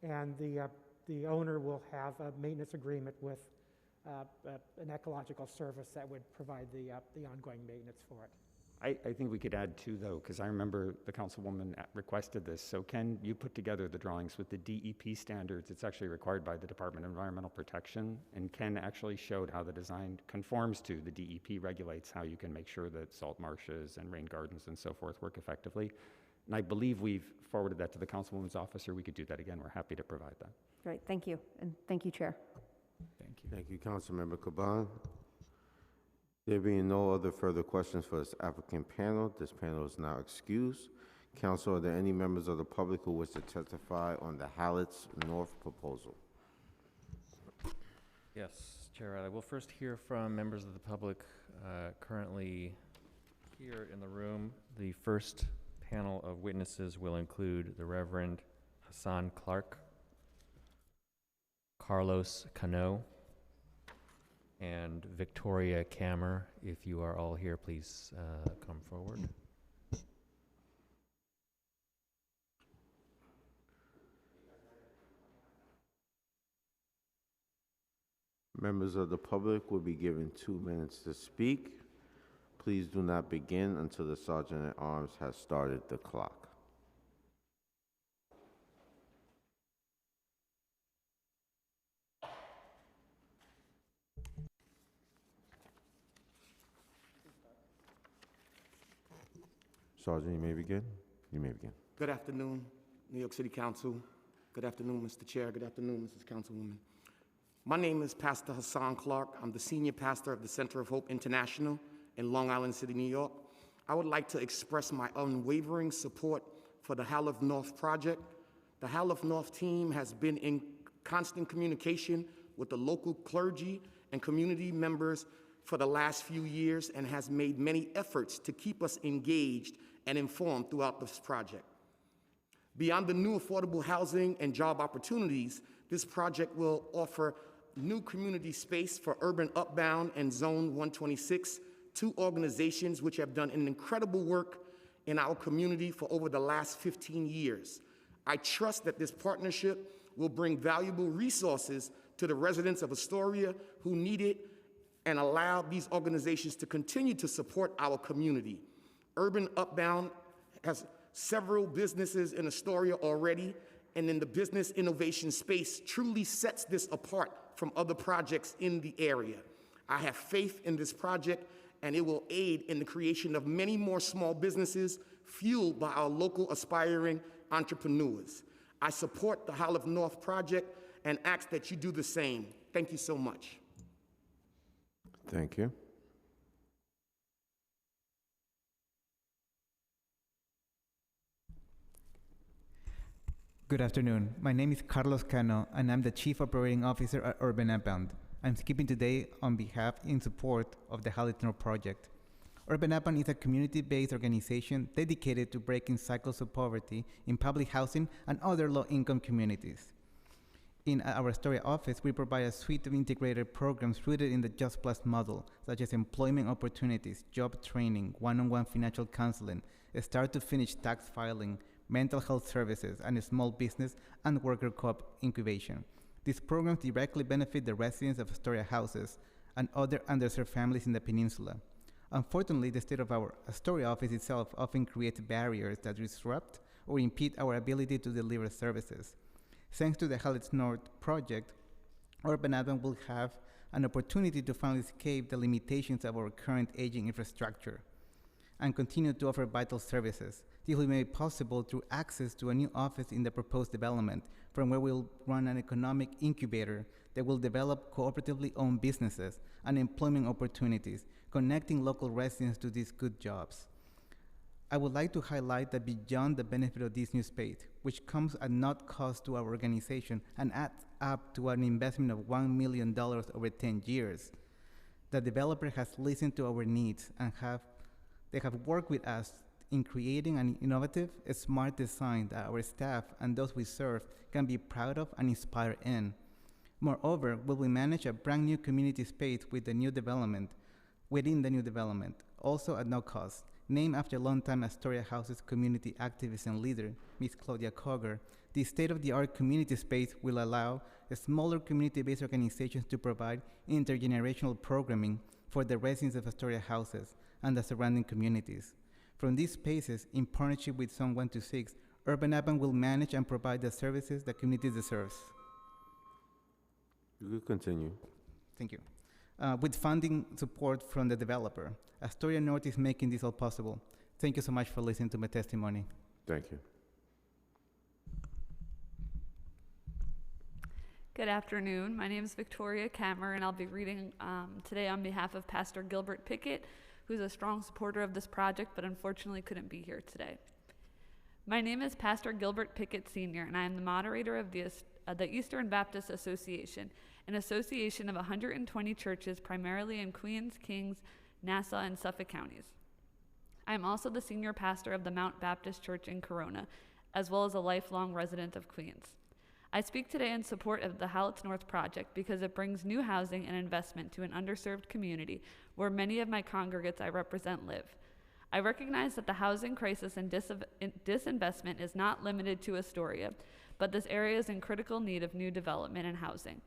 and the owner will have a maintenance agreement with an ecological service that would provide the ongoing maintenance for it. I think we could add too, though, because I remember the councilwoman requested this. So Ken, you put together the drawings with the DEP standards. It's actually required by the Department of Environmental Protection. And Ken actually showed how the design conforms to the DEP, regulates how you can make sure that salt marshes and rain gardens and so forth work effectively. And I believe we've forwarded that to the councilwoman's office, or we could do that again. We're happy to provide that. Great, thank you. And thank you, Chair. Thank you. Thank you, Councilmember Caban. There being no other further questions for this applicant panel, this panel is now excused. Council, are there any members of the public who wish to testify on the Hallett's North proposal? Yes, Chair, I will first hear from members of the public currently here in the room. The first panel of witnesses will include the Reverend Hassan Clark, Carlos Cano, and Victoria Kammer. If you are all here, please come forward. Members of the public will be given 2 minutes to speak. Please do not begin until the Sergeant at Arms has started the clock. Sergeant, you may begin. You may begin. Good afternoon, New York City Council. Good afternoon, Mr. Chair. Good afternoon, Mrs. Councilwoman. My name is Pastor Hassan Clark. I'm the senior pastor of the Center of Hope International in Long Island City, New York. I would like to express my unwavering support for the Hallett's North project. The Hallett's North team has been in constant communication with the local clergy and community members for the last few years and has made many efforts to keep us engaged and informed throughout this project. Beyond the new affordable housing and job opportunities, this project will offer new community space for Urban Upbound and Zone 126, two organizations which have done an incredible work in our community for over the last 15 years. I trust that this partnership will bring valuable resources to the residents of Astoria who need it and allow these organizations to continue to support our community. Urban Upbound has several businesses in Astoria already, and in the business innovation space truly sets this apart from other projects in the area. I have faith in this project, and it will aid in the creation of many more small businesses fueled by our local aspiring entrepreneurs. I support the Howell North project and ask that you do the same. Thank you so much. Thank you. Good afternoon. My name is Carlos Cano, and I'm the Chief Operating Officer at Urban Upbound. I'm speaking today on behalf in support of the Howell North project. Urban Upbound is a community-based organization dedicated to breaking cycles of poverty in public housing and other low-income communities. In our Astoria office, we provide a suite of integrated programs rooted in the Just Plus model, such as employment opportunities, job training, one-on-one financial counseling, start-to-finish tax filing, mental health services, and small business and worker co-op incubation. These programs directly benefit the residents of Astoria houses and other underserved families in the peninsula. Unfortunately, the state of our Astoria office itself often creates barriers that disrupt or impede our ability to deliver services. Thanks to the Howell North project, Urban Upbound will have an opportunity to finally escape the limitations of our current aging infrastructure and continue to offer vital services. This will be made possible through access to a new office in the proposed development, from where we'll run an economic incubator that will develop cooperatively owned businesses and employment opportunities, connecting local residents to these good jobs. I would like to highlight that beyond the benefit of this new space, which comes at not cost to our organization and adds up to an investment of $1 million over 10 years, the developer has listened to our needs and they have worked with us in creating an innovative, smart design that our staff and those we serve can be proud of and inspired in. Moreover, we will manage a brand new community space within the new development, also at no cost. Named after longtime Astoria Houses community activist and leader, Ms. Claudia Koger, this state-of-the-art community space will allow smaller community-based organizations to provide intergenerational programming for the residents of Astoria Houses and the surrounding communities. From these spaces, in partnership with Zone 126, Urban Upbound will manage and provide the services the community deserves. You could continue. Thank you. With funding support from the developer, Astoria North is making this all possible. Thank you so much for listening to my testimony. Thank you. Good afternoon. My name is Victoria Kammer, and I'll be reading today on behalf of Pastor Gilbert Pickett, who's a strong supporter of this project, but unfortunately couldn't be here today. My name is Pastor Gilbert Pickett Sr., and I am the moderator of the Eastern Baptist Association, an association of 120 churches primarily in Queens, Kings, Nassau, and Suffolk counties. I am also the senior pastor of the Mount Baptist Church in Corona, as well as a lifelong resident of Queens. I speak today in support of the Howell North project because it brings new housing and investment to an underserved community where many of my congregates I represent live. I recognize that the housing crisis and disinvestment is not limited to Astoria, but this area is in critical need of new development and housing.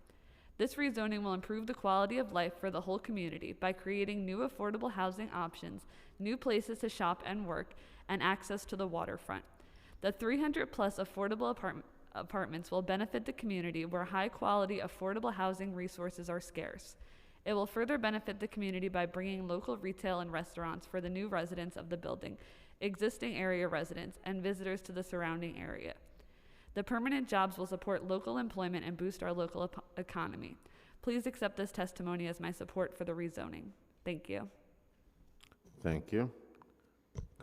This rezoning will improve the quality of life for the whole community by creating new affordable housing options, new places to shop and work, and access to the waterfront. The 300-plus affordable apartments will benefit the community where high-quality, affordable housing resources are scarce. It will further benefit the community by bringing local retail and restaurants for the new residents of the building, existing area residents, and visitors to the surrounding area. The permanent jobs will support local employment and boost our local economy. Please accept this testimony as my support for the rezoning. Thank you. Thank you.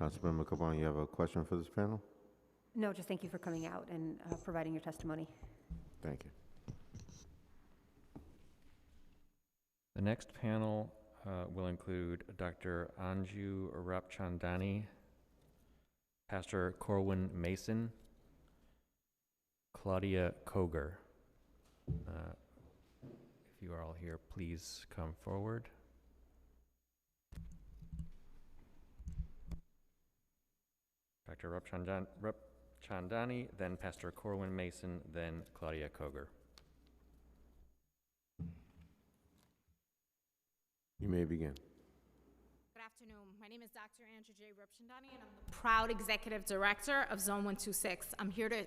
Councilmember Caban, you have a question for this panel? No, just thank you for coming out and providing your testimony. Thank you. The next panel will include Dr. Anju Rapchandani, Pastor Corwin Mason, Claudia Koger. If you are all here, please come forward. Dr. Rapchandani, then Pastor Corwin Mason, then Claudia Koger. You may begin. Good afternoon. My name is Dr. Andrew J. Rapchandani, and I'm the proud executive director of Zone 126. I'm here to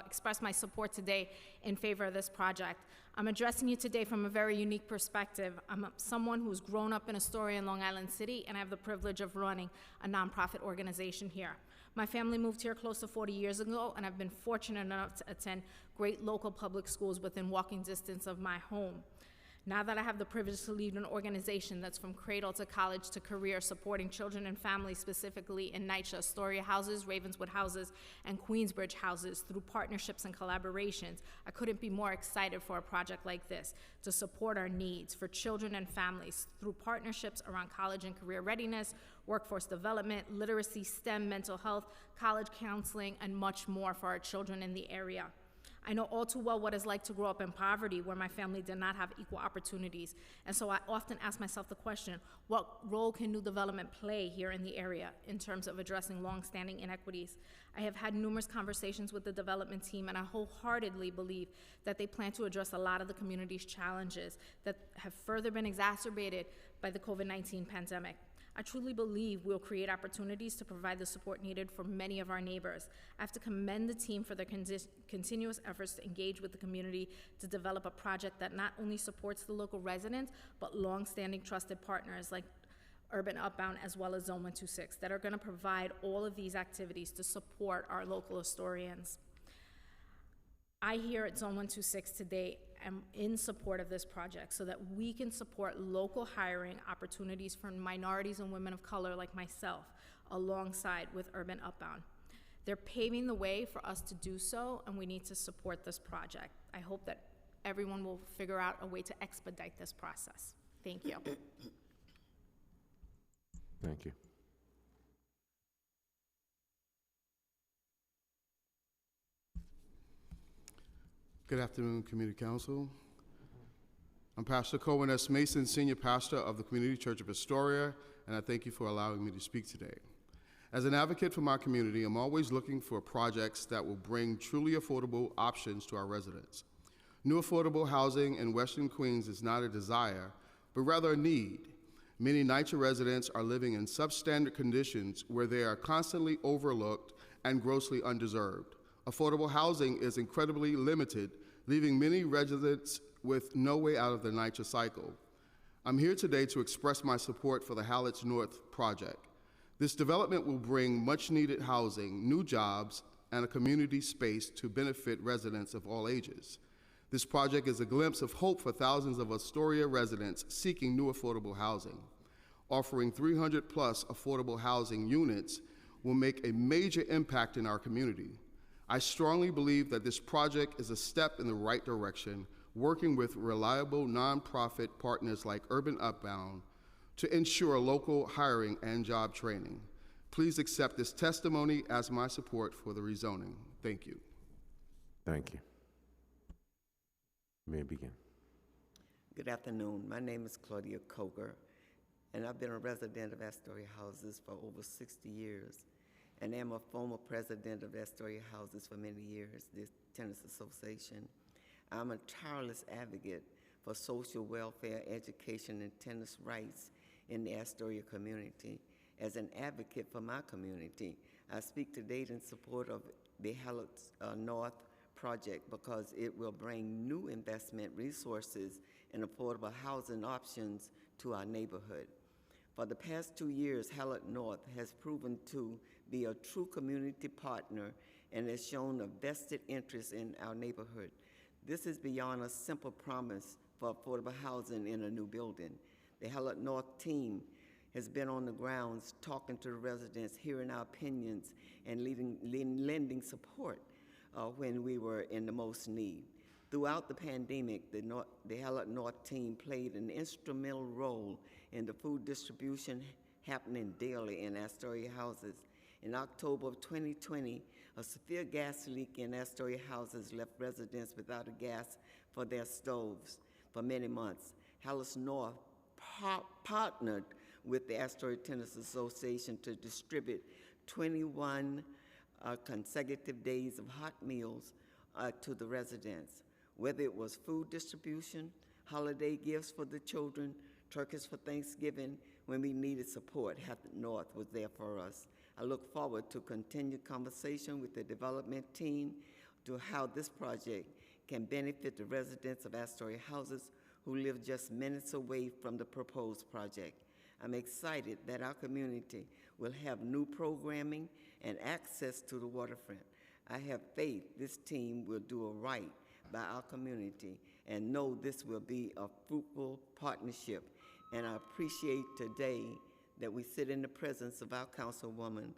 express my support today in favor of this project. I'm addressing you today from a very unique perspective. I'm someone who's grown up in Astoria and Long Island City, and I have the privilege of running a nonprofit organization here. My family moved here close to 40 years ago, and I've been fortunate enough to attend great local public schools within walking distance of my home. Now that I have the privilege to lead an organization that's from cradle to college to career, supporting children and families specifically in NYCC, Astoria houses, Ravenswood houses, and Queensbridge houses through partnerships and collaborations, I couldn't be more excited for a project like this to support our needs for children and families through partnerships around college and career readiness, workforce development, literacy, STEM, mental health, college counseling, and much more for our children in the area. I know all too well what it's like to grow up in poverty where my family did not have equal opportunities. And so I often ask myself the question, what role can new development play here in the area in terms of addressing longstanding inequities? I have had numerous conversations with the development team, and I wholeheartedly believe that they plan to address a lot of the community's challenges that have further been exacerbated by the COVID-19 pandemic. I truly believe we'll create opportunities to provide the support needed for many of our neighbors. I have to commend the team for their continuous efforts to engage with the community to develop a project that not only supports the local residents, but longstanding trusted partners like Urban Upbound as well as Zone 126 that are going to provide all of these activities to support our local historians. I here at Zone 126 today am in support of this project so that we can support local hiring opportunities for minorities and women of color like myself alongside with Urban Upbound. They're paving the way for us to do so, and we need to support this project. I hope that everyone will figure out a way to expedite this process. Thank you. Thank you. Good afternoon, Community Council. I'm Pastor Cohen S. Mason, Senior Pastor of the Community Church of Astoria, and I thank you for allowing me to speak today. As an advocate for my community, I'm always looking for projects that will bring truly affordable options to our residents. New affordable housing in Western Queens is not a desire, but rather a need. Many NYCHA residents are living in substandard conditions where they are constantly overlooked and grossly undeserved. Affordable housing is incredibly limited, leaving many residents with no way out of the NYCHA cycle. I'm here today to express my support for the Hallett's North project. This development will bring much-needed housing, new jobs, and a community space to benefit residents of all ages. This project is a glimpse of hope for thousands of Astoria residents seeking new affordable housing. Offering 300-plus affordable housing units will make a major impact in our community. I strongly believe that this project is a step in the right direction, working with reliable nonprofit partners like Urban Upbound to ensure local hiring and job training. Please accept this testimony as my support for the rezoning. Thank you. Thank you. You may begin. Good afternoon. My name is Claudia Coger, and I've been a resident of Astoria Houses for over 60 years. And I'm a former president of Astoria Houses for many years, this tenants association. I'm a tireless advocate for social welfare, education, and tenants' rights in the Astoria community. As an advocate for my community, I speak today in support of the Hallett's North project because it will bring new investment resources and affordable housing options to our neighborhood. For the past 2 years, Hallett North has proven to be a true community partner and has shown a vested interest in our neighborhood. This is beyond a simple promise for affordable housing in a new building. The Hallett North team has been on the grounds talking to the residents, hearing our opinions, and lending support when we were in the most need. Throughout the pandemic, the Hallett North team played an instrumental role in the food distribution happening daily in Astoria Houses. In October of 2020, a severe gas leak in Astoria Houses left residents without a gas for their stoves for many months. Hallett's North partnered with the Astoria Tenants Association to distribute 21 consecutive days of hot meals to the residents. Whether it was food distribution, holiday gifts for the children, turkeys for Thanksgiving, when we needed support, Hallett North was there for us. I look forward to continued conversation with the development team to how this project can benefit the residents of Astoria Houses who live just minutes away from the proposed project. I'm excited that our community will have new programming and access to the waterfront. I have faith this team will do right by our community and know this will be a fruitful partnership. And I appreciate today that we sit in the presence of our Councilwoman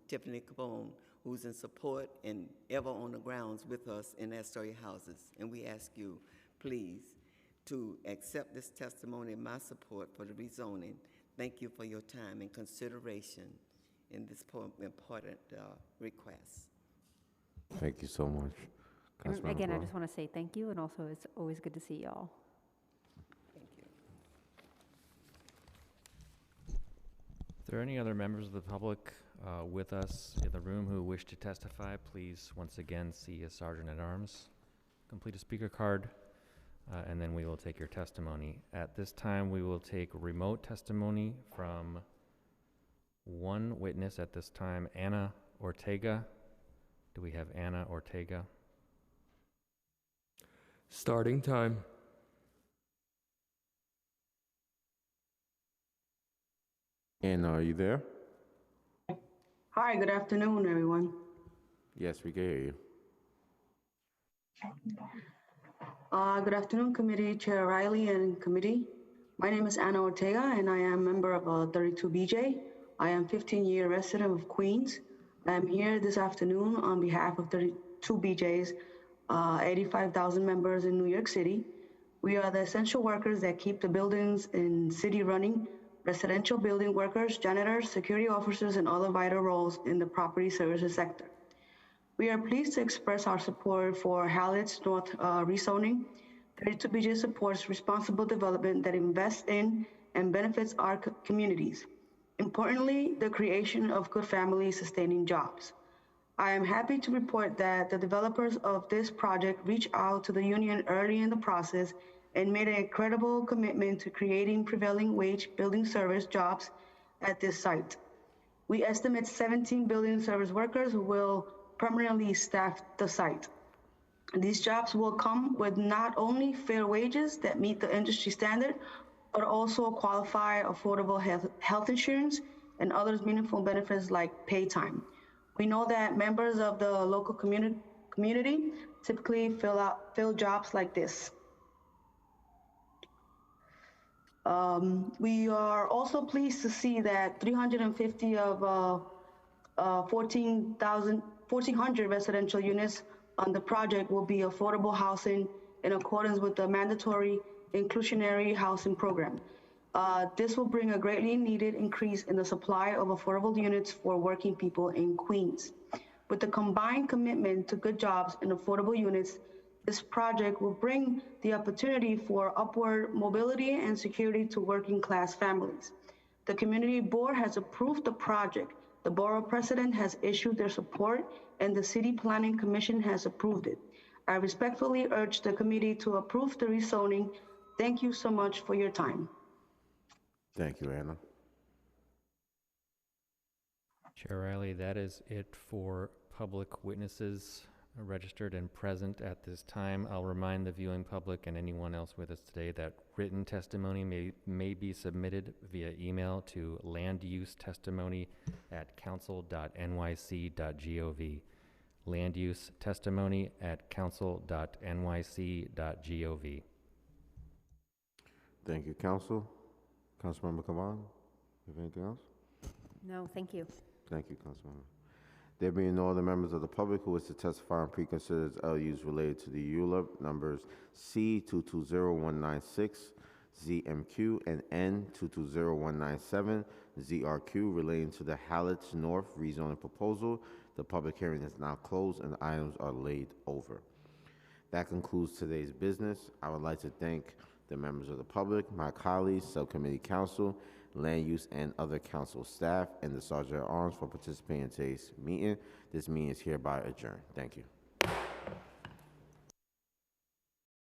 Tiffany Capone, who's in support and ever on the grounds with us in Astoria Houses. And we ask you, please, to accept this testimony and my support for the rezoning. Thank you for your time and consideration in this important request. Thank you so much. And Councilmember again, I Brown. just want to say thank you, and also it's always good to see y'all. Thank you. If there are any other members of the public with us in the room who wish to testify, please once again see a Sergeant at Arms. Complete a speaker card, and then we will take your testimony. At this time, we will take remote testimony from one witness at this time, Anna Ortega. Do we have Anna Ortega? Starting time. Anna, are you there? Hi, good afternoon, everyone. Yes, we can hear you. Good afternoon, Committee Chair Riley and Committee. My name is Anna Ortega, and I am a member of 32BJ. I am 15-year resident of Queens. I am here this afternoon on behalf of 32BJ's 85,000 members in New York City. We are the essential workers that keep the buildings in city running, residential building workers, janitors, security officers, and other vital roles in the property services sector. We are pleased to express our support for Hallett's North rezoning. 32BJ supports responsible development that invests in and benefits our communities. Importantly, the creation of good family-sustaining jobs. I am happy to report that the developers of this project reached out to the union early in the process and made an incredible commitment to creating prevailing wage building service jobs at this site. We estimate 17 building service workers who will permanently staff the site. These jobs will come with not only fair wages that meet the industry standard, but also qualify affordable health insurance and other meaningful benefits like pay time. We know that members of the local community typically fill jobs like this. We are also pleased to see that 350 of 1,400 residential units on the project will be affordable housing in accordance with the mandatory inclusionary housing program. This will bring a greatly needed increase in the supply of affordable units for working people in Queens. With the combined commitment to good jobs and affordable units, this project will bring the opportunity for upward mobility and security to working class families. The community board has approved the project. The borough president has issued their support, and the city planning commission has approved it. I respectfully urge the committee to approve the rezoning. Thank you so much for your time. Thank you, Anna. Chair Riley, that is it for public witnesses registered and present at this time. I'll remind the viewing public and anyone else with us today that written testimony may be submitted via email to landusetestimony@council.nyc.gov. landusetestimony@council.nyc.gov. Thank you, Council. Councilmember Kavan, you have anything else? No, thank you. Thank you, Councilmember. There being no other members of the public who wish to testify on preconsidered LUs related to the ULUP numbers C220196, ZMQ, and N220197, ZRQ, relating to the Hallett's North rezoning proposal, the public hearing is now closed and the items are laid over. That concludes today's business. I would like to thank the members of the public, my colleagues, subcommittee council, land use and other council staff, and the Sergeant at Arms for participating in today's meeting. This meeting is hereby adjourned. Thank you.